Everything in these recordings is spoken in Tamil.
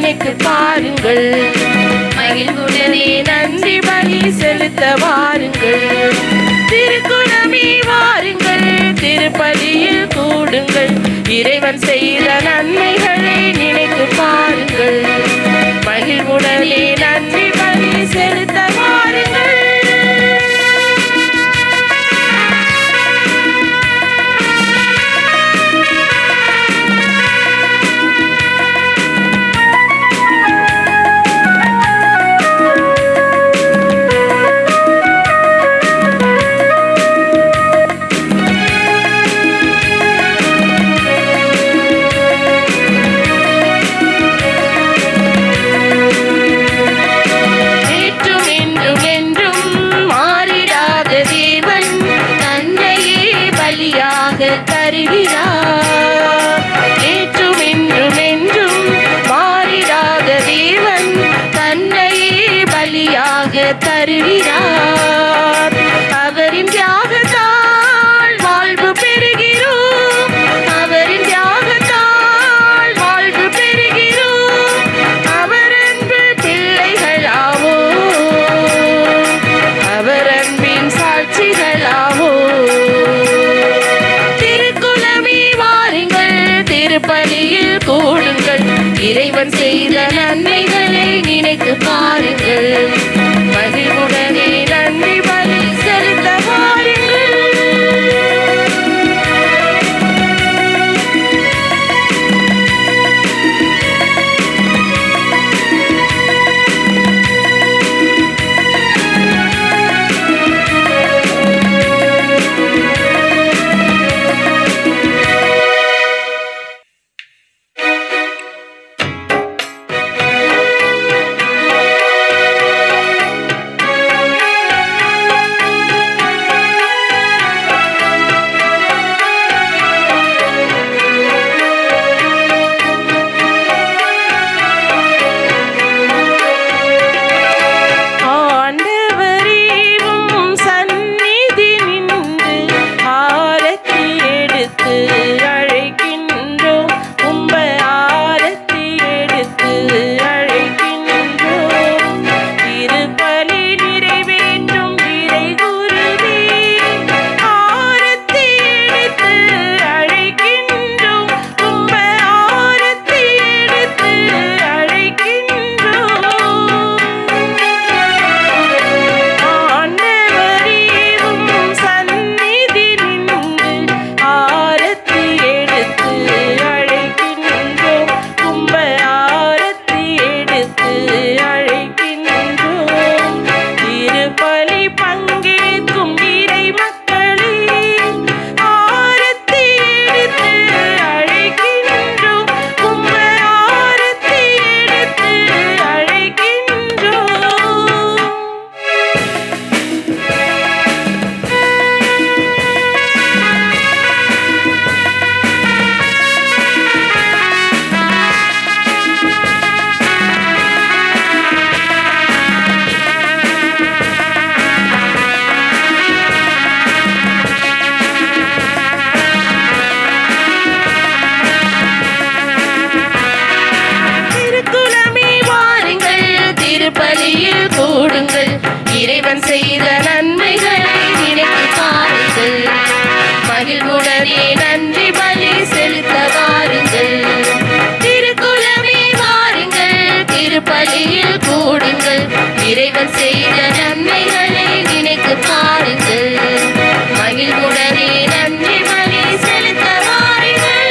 நினைத்து பாருங்கள். மகிழ்வுடனே நன்றி பலி செலுத்த வாருங்கள். திருக்குலமே வாருங்கள், திருப்பலியில் கூடுங்கள். இறைவன் செய்த நன்மைகளை நினைத்து பாருங்கள். மகிழ்வுடனே நன்றி பலி செலுத்த வாருங்கள். நேற்றும் இன்றும் என்றும் மாறிடாத தேவன் தன்னையே பலியாக தருகிறார். அவரின் தியாகத்தால் வாழ்வு பெறுகிறோம். அவரின் தியாகத்தால் வாழ்வு பெறுகிறோம். அவர் அன்பு பிள்ளைகளாவோ, அவர் அன்பின் சாட்சிகளாவோ. திருப்பலியில் கூடுங்கள். இறைவன் செய்த நன்மைகளை நினைத்து பாருங்கள். மகிழ்வுடனே நன்றி பலி செலுத்த வாருங்கள். இறைவன் செய்த நன்மைகளை நினைத்து பாருங்கள். மகிழ்வுடனே நன்றி பலி செலுத்த வாருங்கள். திருக்குலமே வாருங்கள், திருப்பலியில் கூடுங்கள். இறைவன் செய்த நன்மைகளை நினைத்து பாருங்கள். மகிழ்வுடனே நன்றி பலி செலுத்த வாருங்கள்.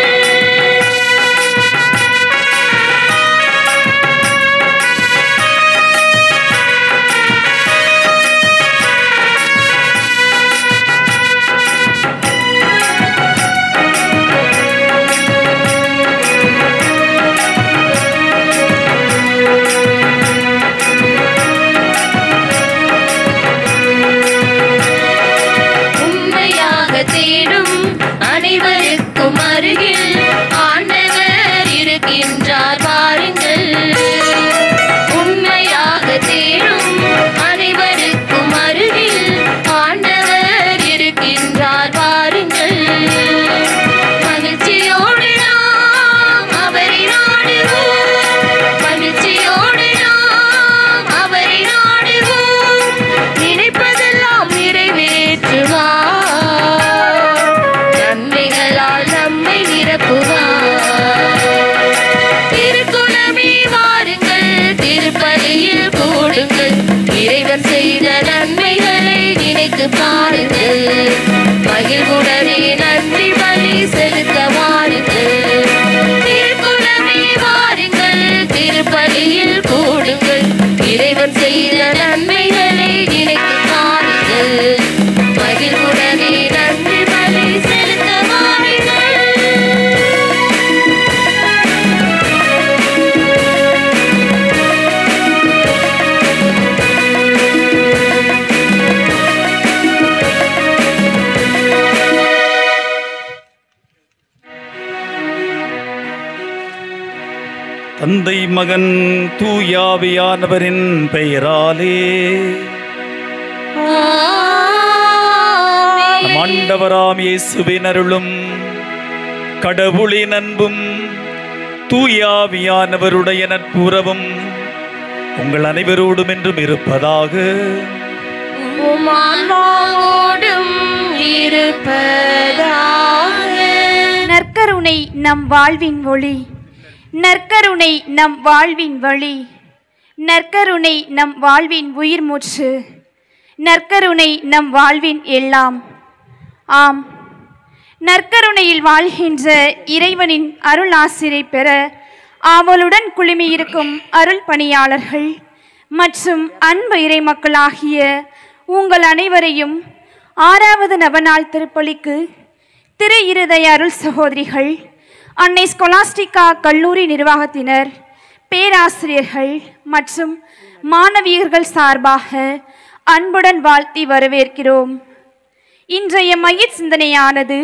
தந்தை மகன் தூயாவியானவரின் பெயராலே நம் ஆண்டவராம் இயேசுவின் அருளும் கடவுளின் அன்பும் தூயாவியானவருடைய நட்புறவும் உங்கள் அனைவரோடும் என்றும் இருப்பதாக. நற்கருணை நம் வாழ்வின் ஒளி, நற்கருணை நம் வாழ்வின் வழி, நற்கருணை நம் வாழ்வின் உயிர் மூச்சு, நற்கருணை நம் வாழ்வின் எல்லாம். ஆம், நற்கருணையில் வாழ்கின்ற இறைவனின் அருள் ஆசிரை பெற ஆவலுடன் குழுமியிருக்கும் அருள் பணியாளர்கள் மற்றும் அன்பு இறைமக்களாகிய உங்கள் அனைவரையும் 6வது நவநாள் திருப்பலிக்கு திரு இருதய அருள் சகோதரிகள், அன்னை ஸ்கொலாஸ்டிகா கல்லூரி நிர்வாகத்தினர், பேராசிரியர்கள் மற்றும் மாணவியர்கள் சார்பாக அன்புடன் வாழ்த்தி வரவேற்கிறோம். இன்றைய மைய சிந்தனையானது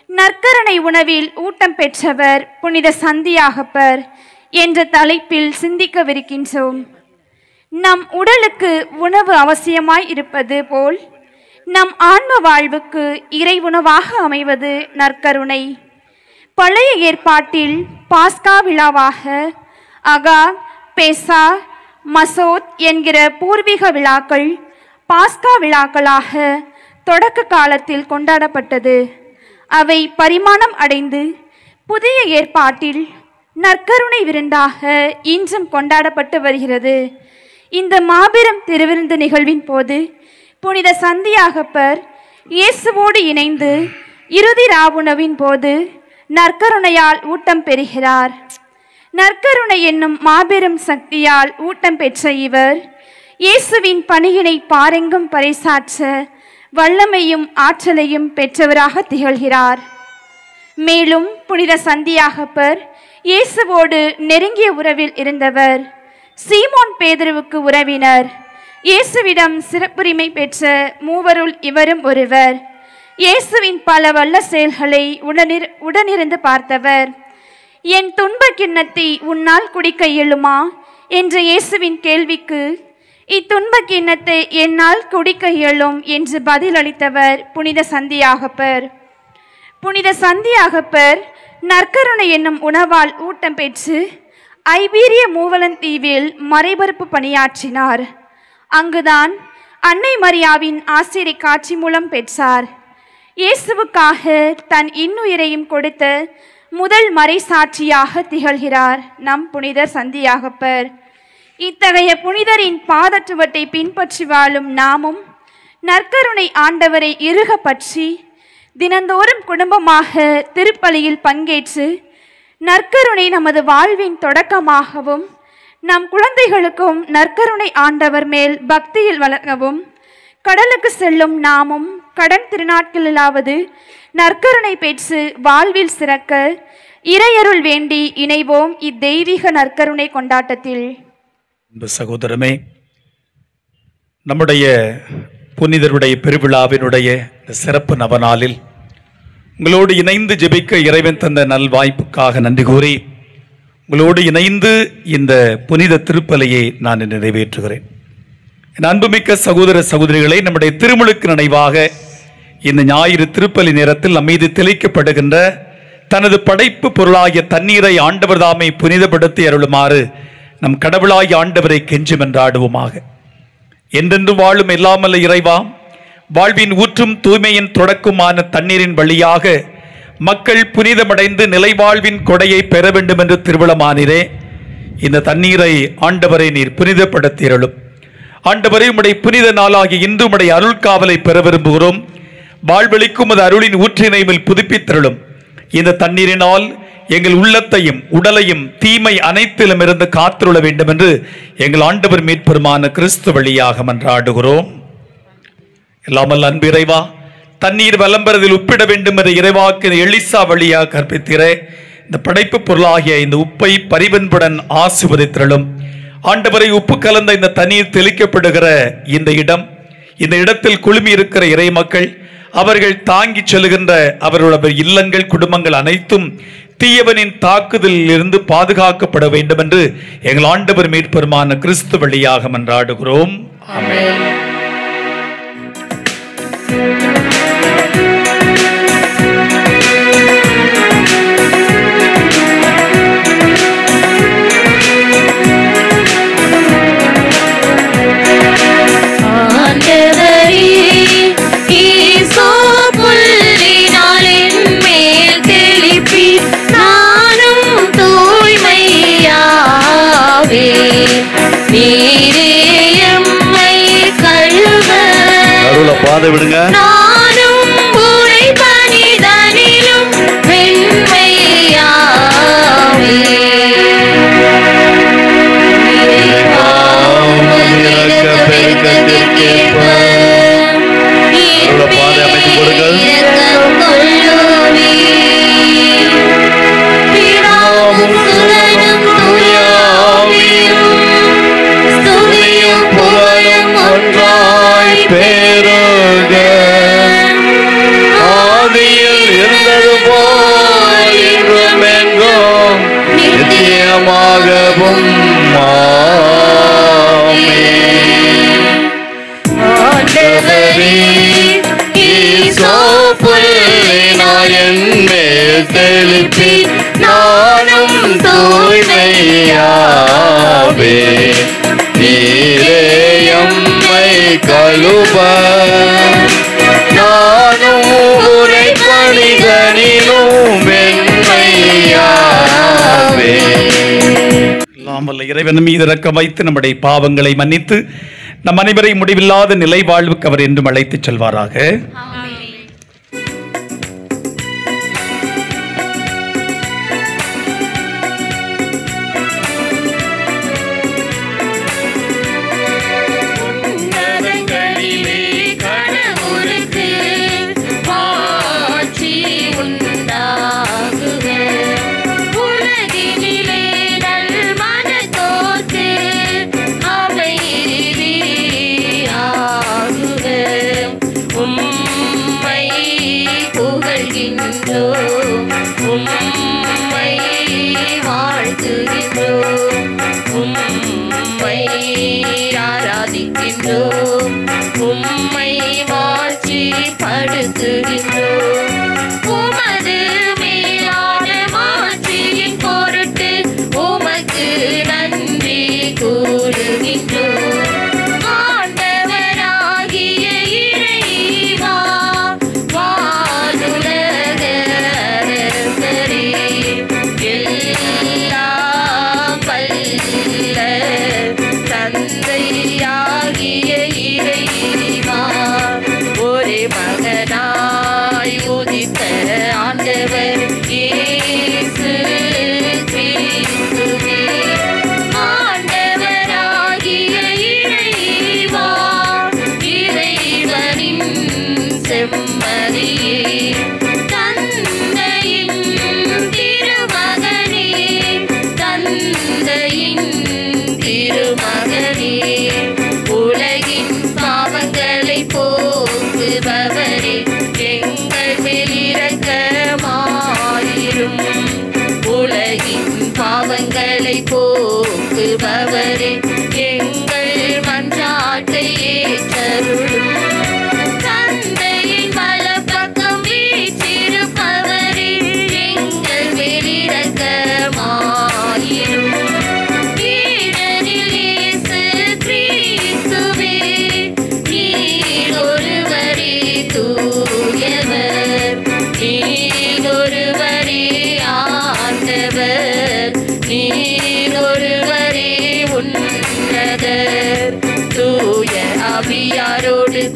நற்கருணை உணவில் ஊட்டம் பெற்றவர் புனித சந்தியாகப்பர் என்ற தலைப்பில் சிந்திக்கவிருக்கின்றோம். நம் உடலுக்கு உணவு அவசியமாய் இருப்பது போல் நம் ஆன்ம வாழ்வுக்கு இறை உணவாக அமைவது நற்கருணை. பழைய ஏற்பாட்டில் பாஸ்கா விழாவாக அகா, பெசா, மசோத் என்கிற பூர்வீக விழாக்கள் பாஸ்கா விழாக்களாக தொடக்க காலத்தில் கொண்டாடப்பட்டது. அவை பரிமாணம் அடைந்து புதிய ஏற்பாட்டில் நற்கருணை விருந்தாக இன்றும் கொண்டாடப்பட்டு வருகிறது. இந்த மாபெரும் திருவிருந்து நிகழ்வின் போது புனித சந்தியாகப்பர் இயேசுவோடு இணைந்து இறுதி ராவுணவின் போது நற்கருணையால் ஊட்டம் பெறுகிறார். நற்கருணை என்னும் மாபெரும் சக்தியால் ஊட்டம் பெற்ற இவர் இயேசுவின் பணியினை பாரெங்கும் பறைசாற்ற வல்லமையும் ஆற்றலையும் பெற்றவராக திகழ்கிறார். மேலும் புனித சந்தியாகப்பர் இயேசுவோடு நெருங்கிய உறவில் இருந்தவர். சீமோன் பேதுருவுக்கு உறவினர். இயேசுவிடம் சிறப்புரிமை பெற்ற மூவருள் இவரும் ஒருவர். இயேசுவின் பல வல்ல செயல்களை உடனிருந்து பார்த்தவர். என் துன்ப கிண்ணத்தை உன்னால் குடிக்க இயலுமா என்ற இயேசுவின் கேள்விக்கு இத்துன்ப கிண்ணத்தை என்னால் குடிக்க இயலும் என்று பதிலளித்தவர் புனித சந்தியாகப்பர். புனித சந்தியாகப்பர் நற்கருணை என்னும் உணவால் ஊட்டம் பெற்று ஐபீரிய மூவலந்தீவில் மறைபரப்பு பணியாற்றினார். அங்குதான் அன்னை மரியாவின் ஆசிரை காட்சி மூலம் பெற்றார். இயேசுவுக்காக தன் இன்னுயிரையும் கொடுத்த முதல் மறை சாட்சியாக திகழ்கிறார் நம் புனிதர் சந்தியாகப்பர். இத்தகைய புனிதரின் பாதச்சுவட்டை பின்பற்றி வாழும் நாமும் நற்கருணை ஆண்டவரை இறுக பற்றி தினந்தோறும் குடும்பமாக திருப்பலியில் பங்கேற்று நற்கருணை நமது வாழ்வின் தொடக்கமாகவும் நம் குழந்தைகளுக்கும் நற்கருணை ஆண்டவர் மேல் பக்தியில் வளரவும் கடலுக்கு செல்லும் நாமும் கடன் திருநாட்களிலாவது நற்கருணை பெற்று வாழ்வில் சிறக்க இறையருள் வேண்டி இணைவோம் இத்தெய்வீக நற்கருணை கொண்டாட்டத்தில். சகோதரமே, நம்முடைய புனிதருடைய பெருவிழாவினுடைய சிறப்பு நவநாளில் உங்களோடு இணைந்து ஜெபிக்க இறைவன் தந்த நல்வாய்ப்புக்காக நன்றி கூறி உங்களோடு இணைந்து இந்த புனித திருப்பலியை நான் நிறைவேற்றுகிறேன். என் அன்புமிக்க சகோதர சகோதரிகளை, நம்முடைய திருமுழுக்கு நினைவாக இந்த ஞாயிறு திருப்பலி நேரத்தில் நம்மீது தெளிக்கப்படுகின்ற தனது படைப்பு பொருளாகிய தண்ணீரை ஆண்டவர் தாமே புனிதப்படுத்தி அருளுமாறு நம் கடவுளாய் ஆண்டவரை கெஞ்சும் என்றாடுவோமாக. என்றென்று வாழும் எல்லாமல்ல இறைவா, வாழ்வின் ஊற்றும் தூய்மையின் தொடக்கமான தண்ணீரின் வழியாக மக்கள் புனிதமடைந்து நிலைவாழ்வின் கொடையை பெற வேண்டும் என்று திருவிழமானீரே. இந்த தண்ணீரை ஆண்டவரை நீர் புனிதப்படுத்தியருளும். ஆண்டவரை உம்முடைய புனித நாளாகிய இன்று உம்முடைய அருள் காவலை பெற விரும்புகிறோம். வாழ்வெளிக்கும் அது அருளின் ஊற்றினைமில் புதுப்பித்தருளும். இந்த தண்ணீரினால் எங்கள் உள்ளத்தையும் உடலையும் தீமை அனைத்திலும் இருந்து காத்துள்ள வேண்டும் என்று எங்கள் ஆண்டவர் மீட்பெருமான கிறிஸ்து வழியாக மன்றாடுகிறோம். எல்லாமல் அன்பு இறைவா, தண்ணீர் வலம்பெறதில் உப்பிட வேண்டும் என்ற இறைவாக்கு எலிசா வழியாக கற்பித்திரே. இந்த படைப்பு பொருளாகிய இந்த உப்பை பரிவன்புடன் ஆசிர்வதித்திரளும். ஆண்டவரை உப்பு கலந்த இந்த தண்ணீர் தெளிக்கப்படுகிற இந்த இடத்தில் குழுமி இருக்கிற இறை மக்கள், அவர்கள் தாங்கி செல்கின்ற அவர்களுடைய இல்லங்கள் குடும்பங்கள் அனைத்தும் தீயவனின் தாக்குதலில் இருந்து பாதுகாக்கப்பட வேண்டும் என்று எங்கள் ஆண்டவர் மீட்பெருமான கிறிஸ்து வழியாக மன்றாடுகிறோம். ஆமென். பாதை விடுங்க. நானும் உரை பணிதனிலும் வெண்மையாவே பெருக்கத்திற்கேற்ப பாதை அமைத்து கொடுங்கள். நானும் தூய்மையாவே நீரேயம்மை கழுவ நானும் உரை பணிதனிலும் வெண்மையாவே. எல்லாம் வல்ல இறைவன் மீது இரக்கம் வைத்து நம்முடைய பாவங்களை மன்னித்து நம் அனைவரை முடிவில்லாத நிலை வாழ்வுக்கு அவர் என்றும் அழைத்துச் செல்வாராக.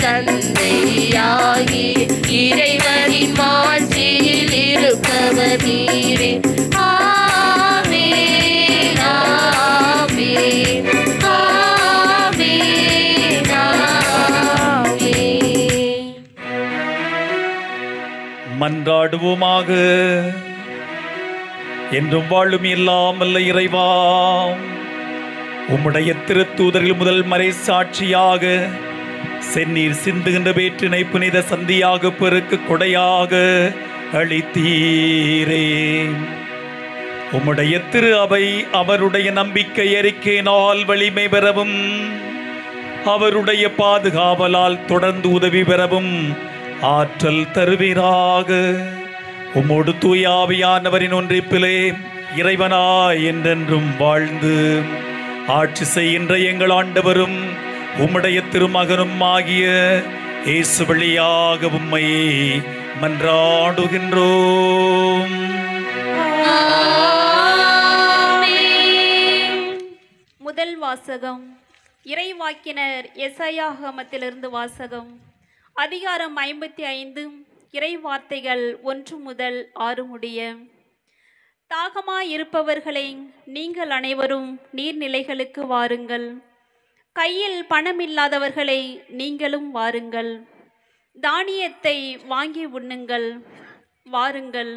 தந்தையாகி இறைவனின் மாட்சியில் இருப்பவர் நீரே. ஆமென், ஆமென், ஆமென், ஆமென். மன்றாடுவோமாக. என்றும் வாழும் எல்லாம் வல்ல இறைவா, உம்முடைய திருத்தூதரில் முதல் மறை சாட்சியாக செந்நீர் சிந்துகின்ற வேற்றினை புனித சந்தியாக பெருக்கு கொடையாக அளித்தீரே. உம்முடைய திரு அவை அவருடைய நம்பிக்கை அறிக்கையினால் வலிமை பெறவும் அவருடைய பாதுகாவலால் தொடர்ந்து உதவி பெறவும் ஆற்றல் தருவீராக. உம்மோடு தூய ஆவியானவரின் ஒன்றிப்பிலே இறைவனாய் என்றென்றும் வாழ்ந்து ஆட்சி செய்கின்ற எங்கள் ஆண்டவரும் உம்முடைய திருமகனும் ஆகிய இயேசு வழியாக உம்மை மன்றாடுகின்றோம். முதல் வாசகம். இறைவாக்கினர் எசாயாகமத்திலிருந்து வாசகம். அதிகாரம் 55, இறை வார்த்தைகள் 1 முதல் 6 முடிய. தாகமாயிருப்பவர்களே, நீங்கள் அனைவரும் நீர்நிலைகளுக்கு வாருங்கள். கையில் பணமில்லாதவர்களே, நீங்களும் வாருங்கள். தானியத்தை வாங்கி உண்ணுங்கள். வாருங்கள்,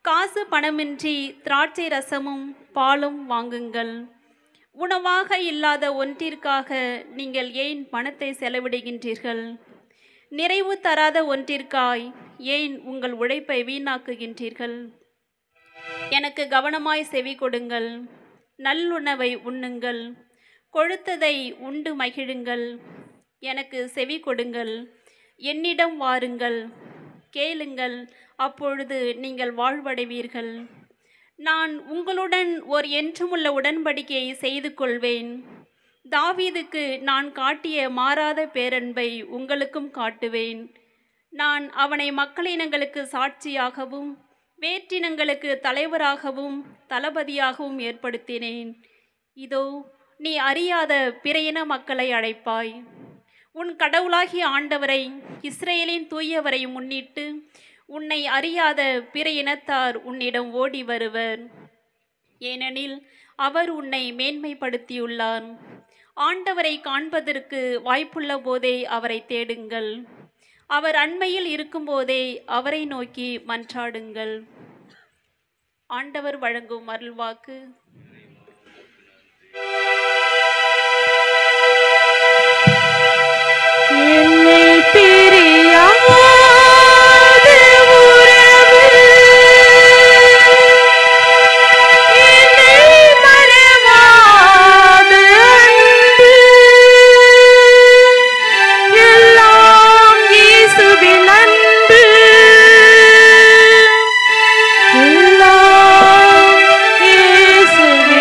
காசு பணமின்றி திராட்சை ரசமும் பாலும் வாங்குங்கள். உணவாக இல்லாத ஒன்றிற்காக நீங்கள் ஏன் பணத்தை செலவிடுகின்றீர்கள்? நிறைவு தராத ஒன்றிற்காய் ஏன் உங்கள் உழைப்பை வீணாக்குகின்றீர்கள்? எனக்கு கவனமாய் செவி கொடுங்கள். நல்லுணவை உண்ணுங்கள். கொழுத்ததை உண்டு மகிழுங்கள். எனக்கு செவி கொடுங்கள். என்னிடம் வாருங்கள். கேளுங்கள், அப்பொழுது நீங்கள் வாழ்வடைவீர்கள். நான் உங்களுடன் ஓர் என்றுமுள்ள உடன்படிக்கையை செய்து கொள்வேன். தாவீதுக்கு நான் காட்டிய மாறாத பேரன்பை உங்களுக்கும் காட்டுவேன். நான் அவனை மக்களினங்களுக்கு சாட்சியாகவும் வேற்றினங்களுக்கு தலைவராகவும் தளபதியாகவும் ஏற்படுத்தினேன். இதோ, நீ அறியாத பிற இன மக்களை அழைப்பாய். உன் கடவுளாகிய ஆண்டவரை, இஸ்ரேலின் தூயவரை முன்னிட்டு உன்னை அறியாத பிற இனத்தார் உன்னிடம் ஓடி வருவர். ஏனெனில் அவர் உன்னை மேன்மைப்படுத்தியுள்ளார். ஆண்டவரை காண்பதற்கு வாய்ப்புள்ள போதே அவரை தேடுங்கள். அவர் அண்மையில் இருக்கும்போதே அவரை நோக்கி மன்றாடுங்கள். ஆண்டவர் வழங்கும் அருள்வாக்கு. இயேசுவே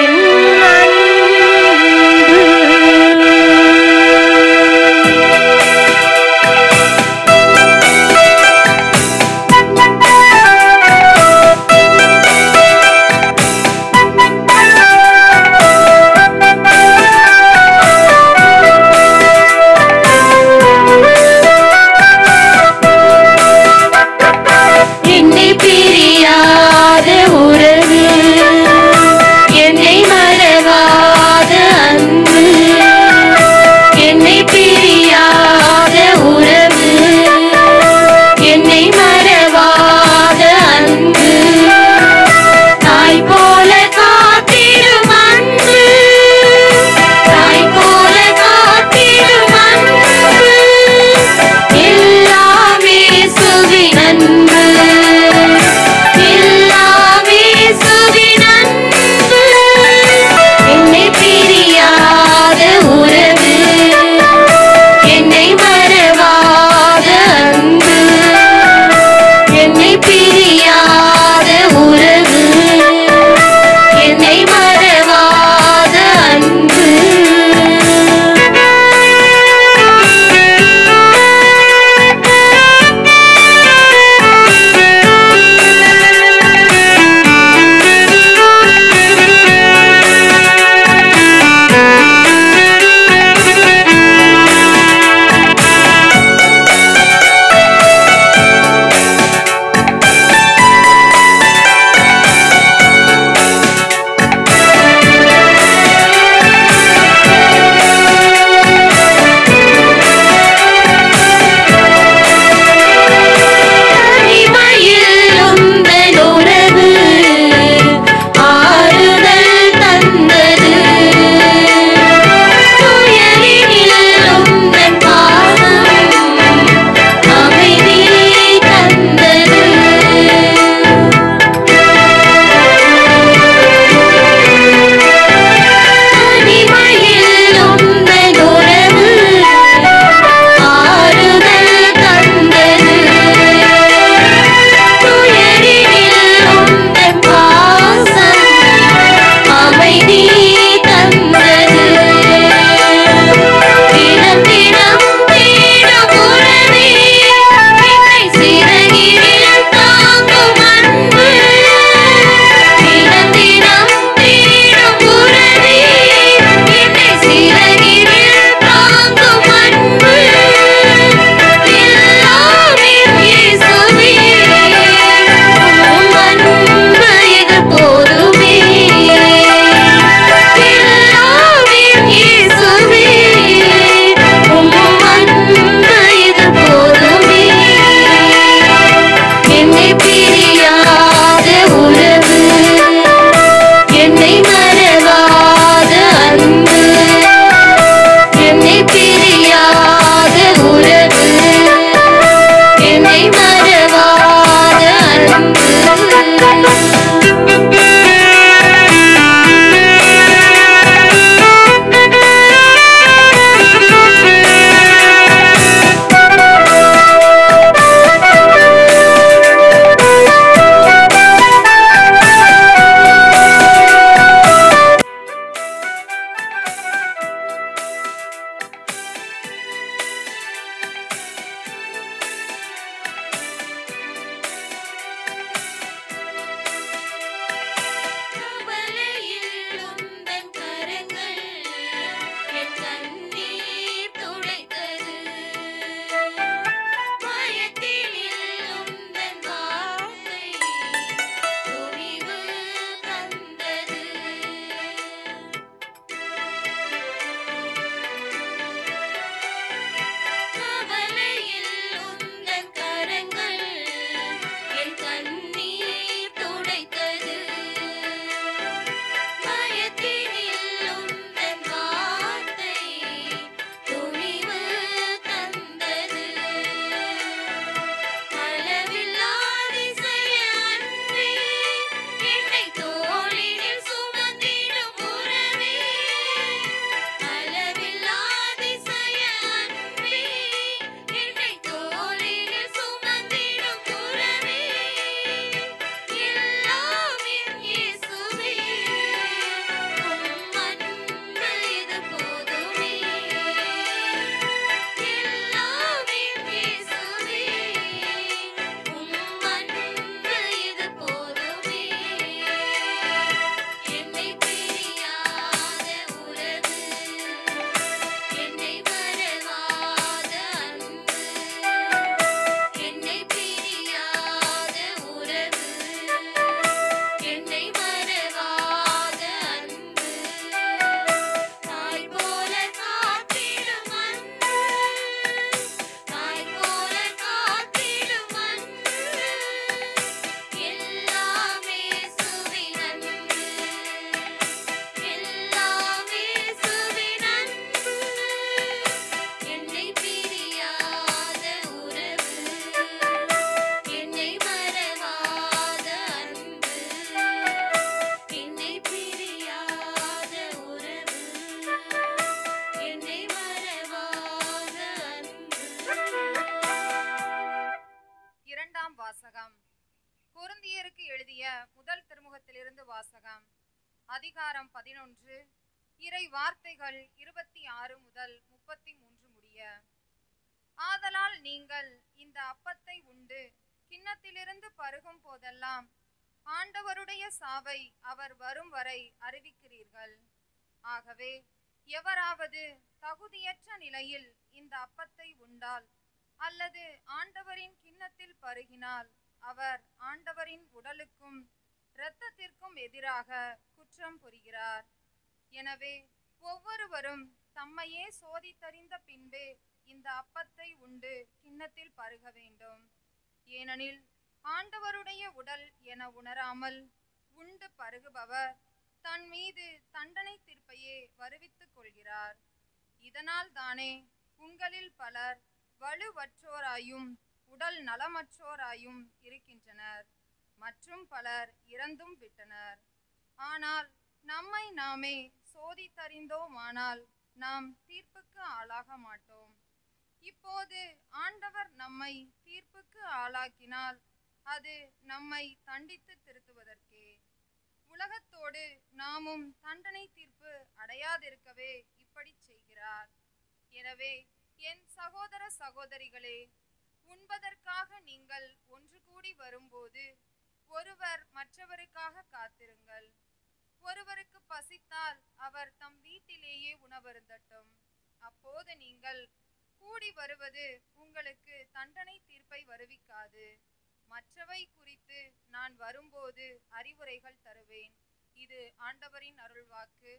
அதிகாரம் 11 இறை வார்த்தைகள் 26 முதல் 33 முடிய. ஆதலால் நீங்கள் இந்த அப்பத்தை உண்டு கிண்ணத்திலிருந்து பருகும் போதெல்லாம் ஆண்டவருடைய சாவை அவர் வரும் வரை அறிவிக்கிறீர்கள். ஆகவே எவராவது தகுதியற்ற நிலையில் இந்த அப்பத்தை உண்டால் அல்லது ஆண்டவரின் கிண்ணத்தில் பருகினால் அவர் ஆண்டவரின் உடலுக்கும் இரத்தத்திற்கும் எதிராக குற்றம் புரிகிறார். எனவே ஒவ்வொருவரும் தம்மையே சோதித்தறிந்த பின்பே இந்த அப்பத்தை உண்டு கிண்ணத்தில் பருக வேண்டும். ஏனெனில் ஆண்டவருடைய உடல் என உணராமல் உண்டு பருகுபவர் தன் மீது தண்டனை தீர்ப்பையே வருவித்துக் கொள்கிறார். இதனால் தானே உங்களில் பலர் வலுவற்றோராயும் உடல் நலமற்றோராயும் இருக்கின்றனர், மற்றும் பலர் இறந்தும் விட்டனர். ஆனால் நம்மை நாமே சோதித்தறிந்தோமானால் நாம் தீர்ப்புக்கு ஆளாக மாட்டோம். இப்போது ஆண்டவர் நம்மை தீர்ப்புக்கு ஆளாக்கினால் அது நம்மை தண்டித்து திருத்துவதற்கே. உலகத்தோடு நாமும் தண்டனை தீர்ப்பு அடையாதிருக்கவே இப்படி செய்கிறார். எனவே என் சகோதர சகோதரிகளே, உண்பதற்காக நீங்கள் ஒன்று கூடி வரும்போது ஒருவர் மற்றவருக்காக காத்திருங்கள். ஒருவருக்கு பசித்தால் அவர் தம் வீட்டிலேயே உணவருந்தட்டும். அப்போது நீங்கள் கூடி வருவது உங்களுக்கு தண்டனை தீர்ப்பை வருவிக்காது. மற்றவை குறித்து நான் வரும்போது அறிவுரைகள் தருவேன். இது ஆண்டவரின் அருள்வாக்கு.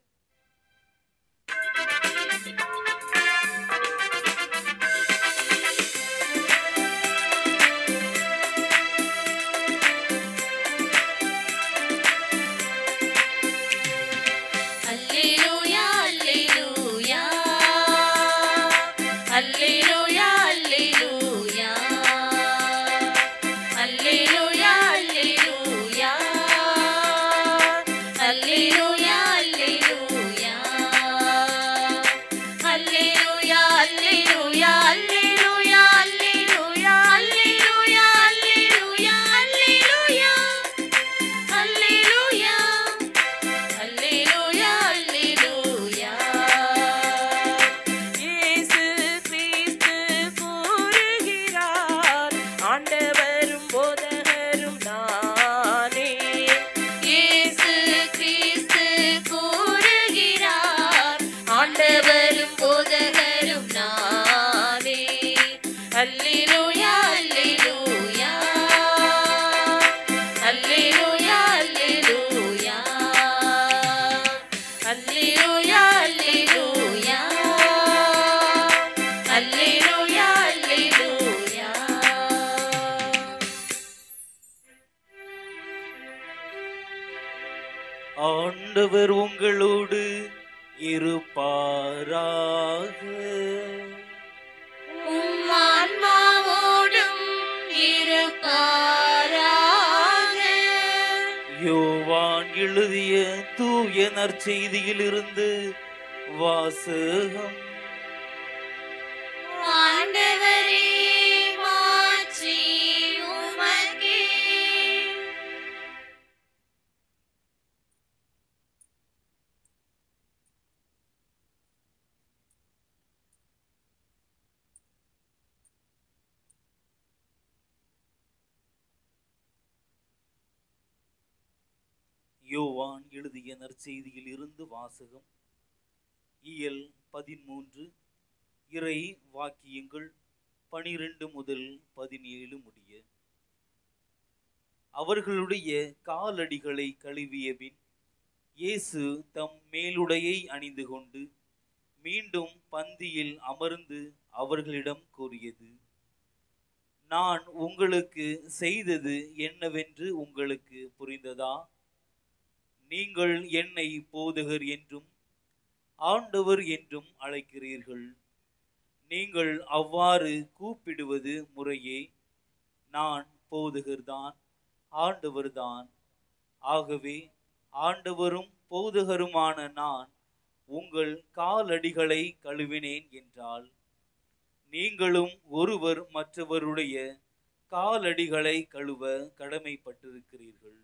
ஆண்டவர் உங்களோடு இருப்பாராக. உம் ஆன்மாவோடும் இருப்பாராக. யோவான் எழுதிய தூய நற்செய்தியிலிருந்து வாசகம். ஆண்டவரே, மாட்சி உமக்கே. யோவான் எழுதிய நற்செய்தியில் இருந்து வாசகம். இயல் 13 இறை வாக்கியங்கள் 12 முதல் 17 முடிய. அவர்களுடைய காலடிகளை கழுவிய பின் இயேசு தம் மேலுடையை அணிந்து கொண்டு மீண்டும் பந்தியில் அமர்ந்து அவர்களிடம் கூறியது, நான் உங்களுக்கு செய்தது என்னவென்று உங்களுக்கு புரிந்ததா? நீங்கள் என்னை போதகர் என்றும் ஆண்டவர் என்றும் அழைக்கிறீர்கள். நீங்கள் அவ்வாறு கூப்பிடுவது முறையே. நான் போதகர்தான், ஆண்டவர்தான். ஆகவே ஆண்டவரும் போதகருமான நான் உங்கள் காலடிகளை கழுவினேன் என்றால், நீங்களும் ஒருவர் மற்றவருடைய காலடிகளை கழுவ கடமைப்பட்டிருக்கிறீர்கள்.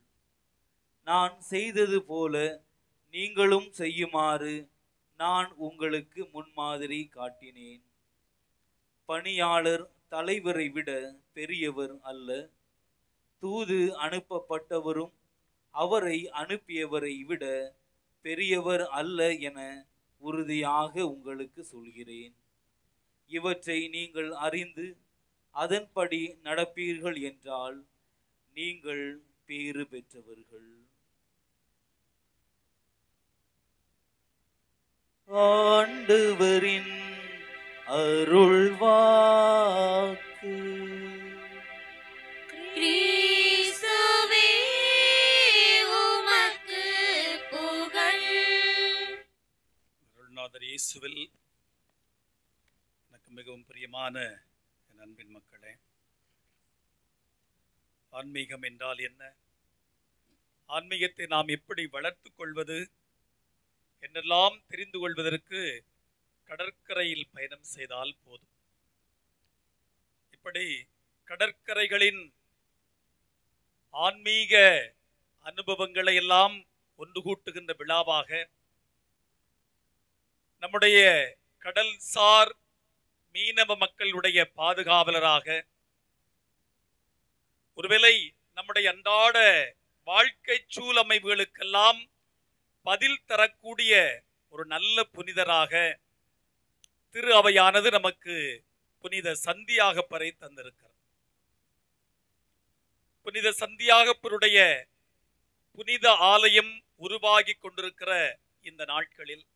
நான் செய்தது போல நீங்களும் செய்யுமாறு நான் உங்களுக்கு முன்மாதிரி காட்டினேன். பணியாளர் தலைவரை விட பெரியவர் அல்ல, தூது அனுப்பப்பட்டவரும் அவரை அனுப்பியவரை விட பெரியவர் அல்ல என உறுதியாக உங்களுக்கு சொல்கிறேன். இவற்றை நீங்கள் அறிந்து அதன்படி நடப்பீர்கள் என்றால் நீங்கள் பேறு பெற்றவர்கள். ஆண்டவரின் அருள்வாக்கு. கிறிஸ்துவே உமக்கு புகழ். அருள்நாதர் இயேசுவில் எனக்கு மிகவும் பிரியமான என் அன்பின் மக்களே, ஆன்மீகம் என்றால் என்ன, ஆன்மீகத்தை நாம் எப்படி வளர்த்துக் கொள்வது என்றெல்லாம் தெரிந்து கொள்வதற்கு கடற்கரையில் பயணம் செய்தால் போதும். இப்படி கடற்கரைகளின் ஆன்மீக அனுபவங்களை எல்லாம் ஒன்று கூட்டுகின்ற விழாவாக நம்முடைய கடல்சார் மீனவ மக்களுடைய பாதுகாவலராக, ஒருவேளை நம்முடைய அன்றாட வாழ்க்கை சூழமைவுகளுக்கெல்லாம் பதில் தரக்கூடிய ஒரு நல்ல புனிதராக திரு அவையானது நமக்கு புனித சந்தியாகப்பரை தந்திருக்கிறார். புனித சந்தியாகப்பருடைய புனித ஆலயம் உருவாகி கொண்டிருக்கிற இந்த நாட்களில்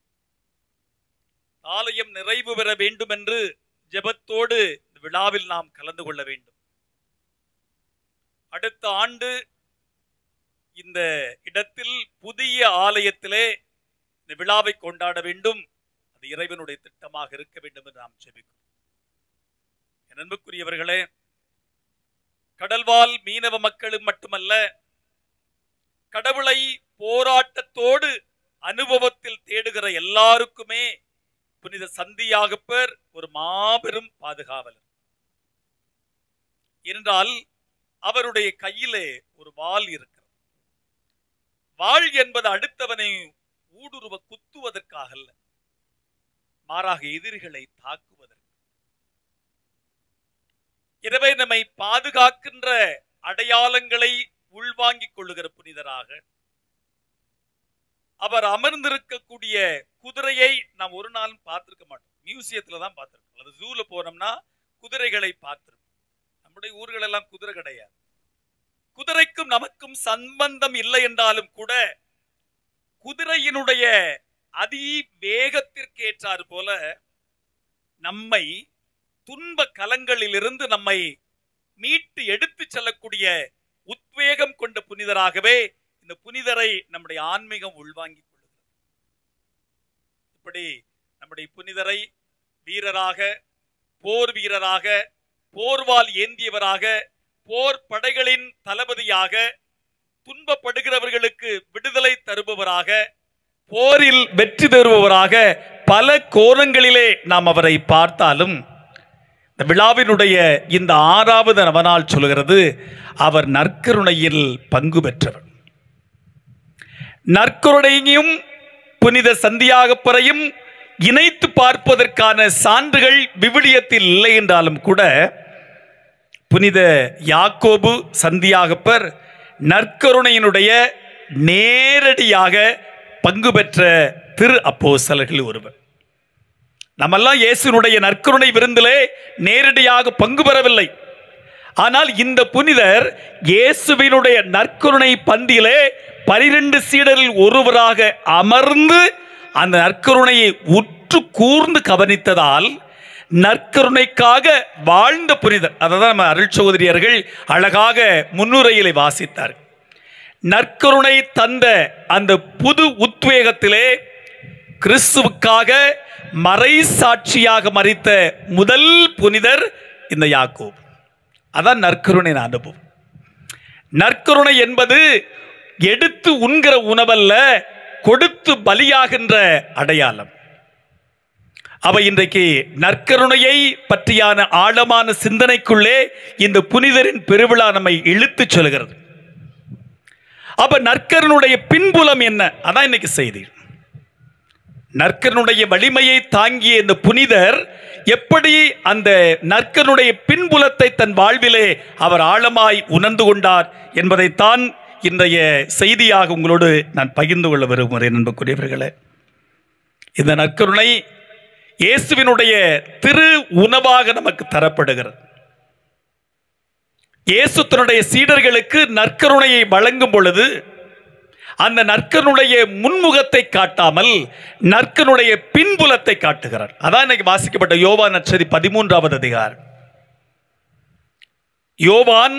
ஆலயம் நிறைவு பெற வேண்டும் என்று ஜெபத்தோடு இந்த விழாவில் நாம் கலந்து கொள்ள வேண்டும். அடுத்த ஆண்டு இந்த இடத்தில் புதிய ஆலயத்திலே இந்த விழாவை கொண்டாட வேண்டும். அது இறைவனுடைய திட்டமாக இருக்க வேண்டும் என்று நாம் ஜெபிக்கிறோம். என் அன்புக்குரியவர்களே, கடல்வாழ் மீனவ மக்களும் மட்டுமல்ல, கடவுளை போராட்டத்தோடு அனுபவத்தில் தேடுகிற எல்லாருக்குமே புனித சந்தியாகப்பர் ஒரு மாபெரும் பாதுகாவலர். என்றால் அவருடைய கையிலே ஒரு வாள் இருக்கிறது. வாள் என்பது அடுத்தவனை ஊடுருவ குத்துவதற்காக அல்ல, மாறாக எதிரிகளை தாக்குவதற்கு. எனவே நம்மை பாதுகாக்கின்ற அடையாளங்களை உள்வாங்கிக் கொள்ளுகிற புனிதராக அவர் அமர்ந்திருக்கக்கூடிய குதிரையை நாம் ஒரு நாளும் பார்த்திருக்க மாட்டோம். மியூசியத்துல தான் பார்த்திருக்கோம். அது ஜூல போனோம்னா குதிரைகளை பார்த்திருக்கோம். நம்முடைய ஊர்கள் எல்லாம் குதிரை கிடையாது. குதிரைக்கும் நமக்கும் சம்பந்தம் இல்லை என்றாலும் கூட குதிரையினுடைய அதி வேகத்திற்கு ஏற்றாறு போல நம்மை துன்ப கலங்களிலிருந்து நம்மை மீட்டு எடுத்து செல்லக்கூடிய உத்வேகம் கொண்ட புனிதராகவே இந்த புனிதரை நம்முடைய ஆன்மீகம் உள்வாங்கிக் கொள்ளுகிறது. இப்படி நம்முடைய புனிதரை வீரராக, போர் வீரராக, போர்வால் ஏந்தியவராக, போர் படைகளின் தளபதியாக, துன்பப்படுகிறவர்களுக்கு விடுதலை தருபவராக, போரில் வெற்றி பெறுபவராக பல கோணங்களிலே நாம் அவரை பார்த்தாலும் இந்த விழாவினுடைய இந்த 6வது நவநாள் சொல்கிறது அவர் நற்கருணையில் பங்கு பெற்றவர். நற்கருணையும் புனித சந்தியாகப்பரையும் இணைத்து பார்ப்பதற்கான சான்றுகள் விவிலியத்தில் இல்லை என்றாலும் கூட புனித யாக்கோபு சந்தியாகப்பர் நற்கருணையினுடைய நேரடியாக பங்கு பெற்ற திரு அப்போஸ்தலர்கள் ஒருவர். நம்மெல்லாம் இயேசுனுடைய நற்கருணை விருந்திலே நேரடியாக பங்கு பெறவில்லை. ஆனால் இந்த புனிதர் இயேசுவினுடைய நற்கருணை பந்தியிலே 12 சீடரில் ஒருவராக அமர்ந்து அந்த நற்கருணையை உற்று கூர்ந்து கவனித்ததால் நற்கருணைக்காக வாழ்ந்த புனிதர். அதை தான் நம்ம அருள் சகோதரியர்கள் அழகாக முன்னுரையிலே வாசித்தார். நற்கருணை தந்த அந்த புது உத்வேகத்திலே கிறிஸ்துவுக்காக மறை சாட்சியாக மரித்த முதல் புனிதர் இந்த யாக்கோபு. அதான் நற்கருணை அனுபவம். நற்கருணை என்பது எடுத்து உண்கிற உணவல்ல, கொடுத்து பலியாகின்ற அடையாளம். அவை இன்றைக்கு நற்கருணையை பற்றியான ஆழமான சிந்தனைக்குள்ளே இந்த புனிதரின் பெருவிழா நம்மை இழுத்து சொல்கிறது. அப்ப நற்கருணையுடைய பின்புலம் என்ன? அதான் இன்னைக்கு செய்தி. நற்கனுடைய வலிமையை தாங்கிய இந்த புனிதர் எப்படி அந்த நற்கனுடைய பின்புலத்தை தன் வாழ்விலே அவர் ஆழமாய் உணர்ந்து கொண்டார் என்பதைத்தான் இன்றைய செய்தியாக உங்களோடு நான் பகிர்ந்து கொள்ள விரும்புகிறேன். அன்புக்குரியவர்களே, இந்த நற்கருணை இயேசுவினுடைய திரு உணவாக நமக்கு தரப்படுகிறது. இயேசு தன்னுடைய சீடர்களுக்கு நற்கருணையை வழங்கும் பொழுது அந்த நற்கனுடைய முன்முகத்தை காட்டாமல் நற்கனுடைய பின்புலத்தை காட்டுகிறார். அதான் இன்னைக்கு வாசிக்கப்பட்ட யோவான் நற்செய்தி 13வது அதிகாரம். யோவான்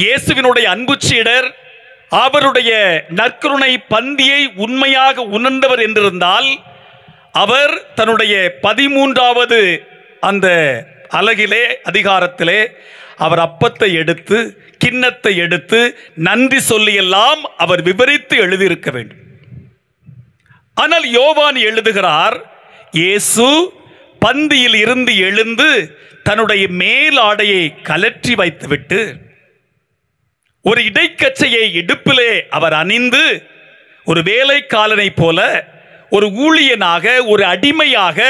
இயேசுவினுடைய அன்பு சீடர், அவருடைய நற்கருணை பந்தியை உண்மையாக உணர்ந்தவர் என்றிருந்தால் அவர் தன்னுடைய 13வது அந்த அலகிலே அதிகாரத்திலே அவர் அப்பத்தை எடுத்து கிண்ணத்தை எடுத்து நன்றி சொல்லியெல்லாம் அவர் விவரித்து எழுதியிருக்க வேண்டும். ஆனால் யோவான் எழுதுகிறார், இயேசு பந்தியில் இருந்து எழுந்து தன்னுடைய மேல் ஆடையை கலற்றி வைத்துவிட்டு ஒரு இடைக்கச்சையை இடுப்பிலே அவர் அணிந்து ஒரு வேலைக்காரனை போல ஒரு ஊழியனாக ஒரு அடிமையாக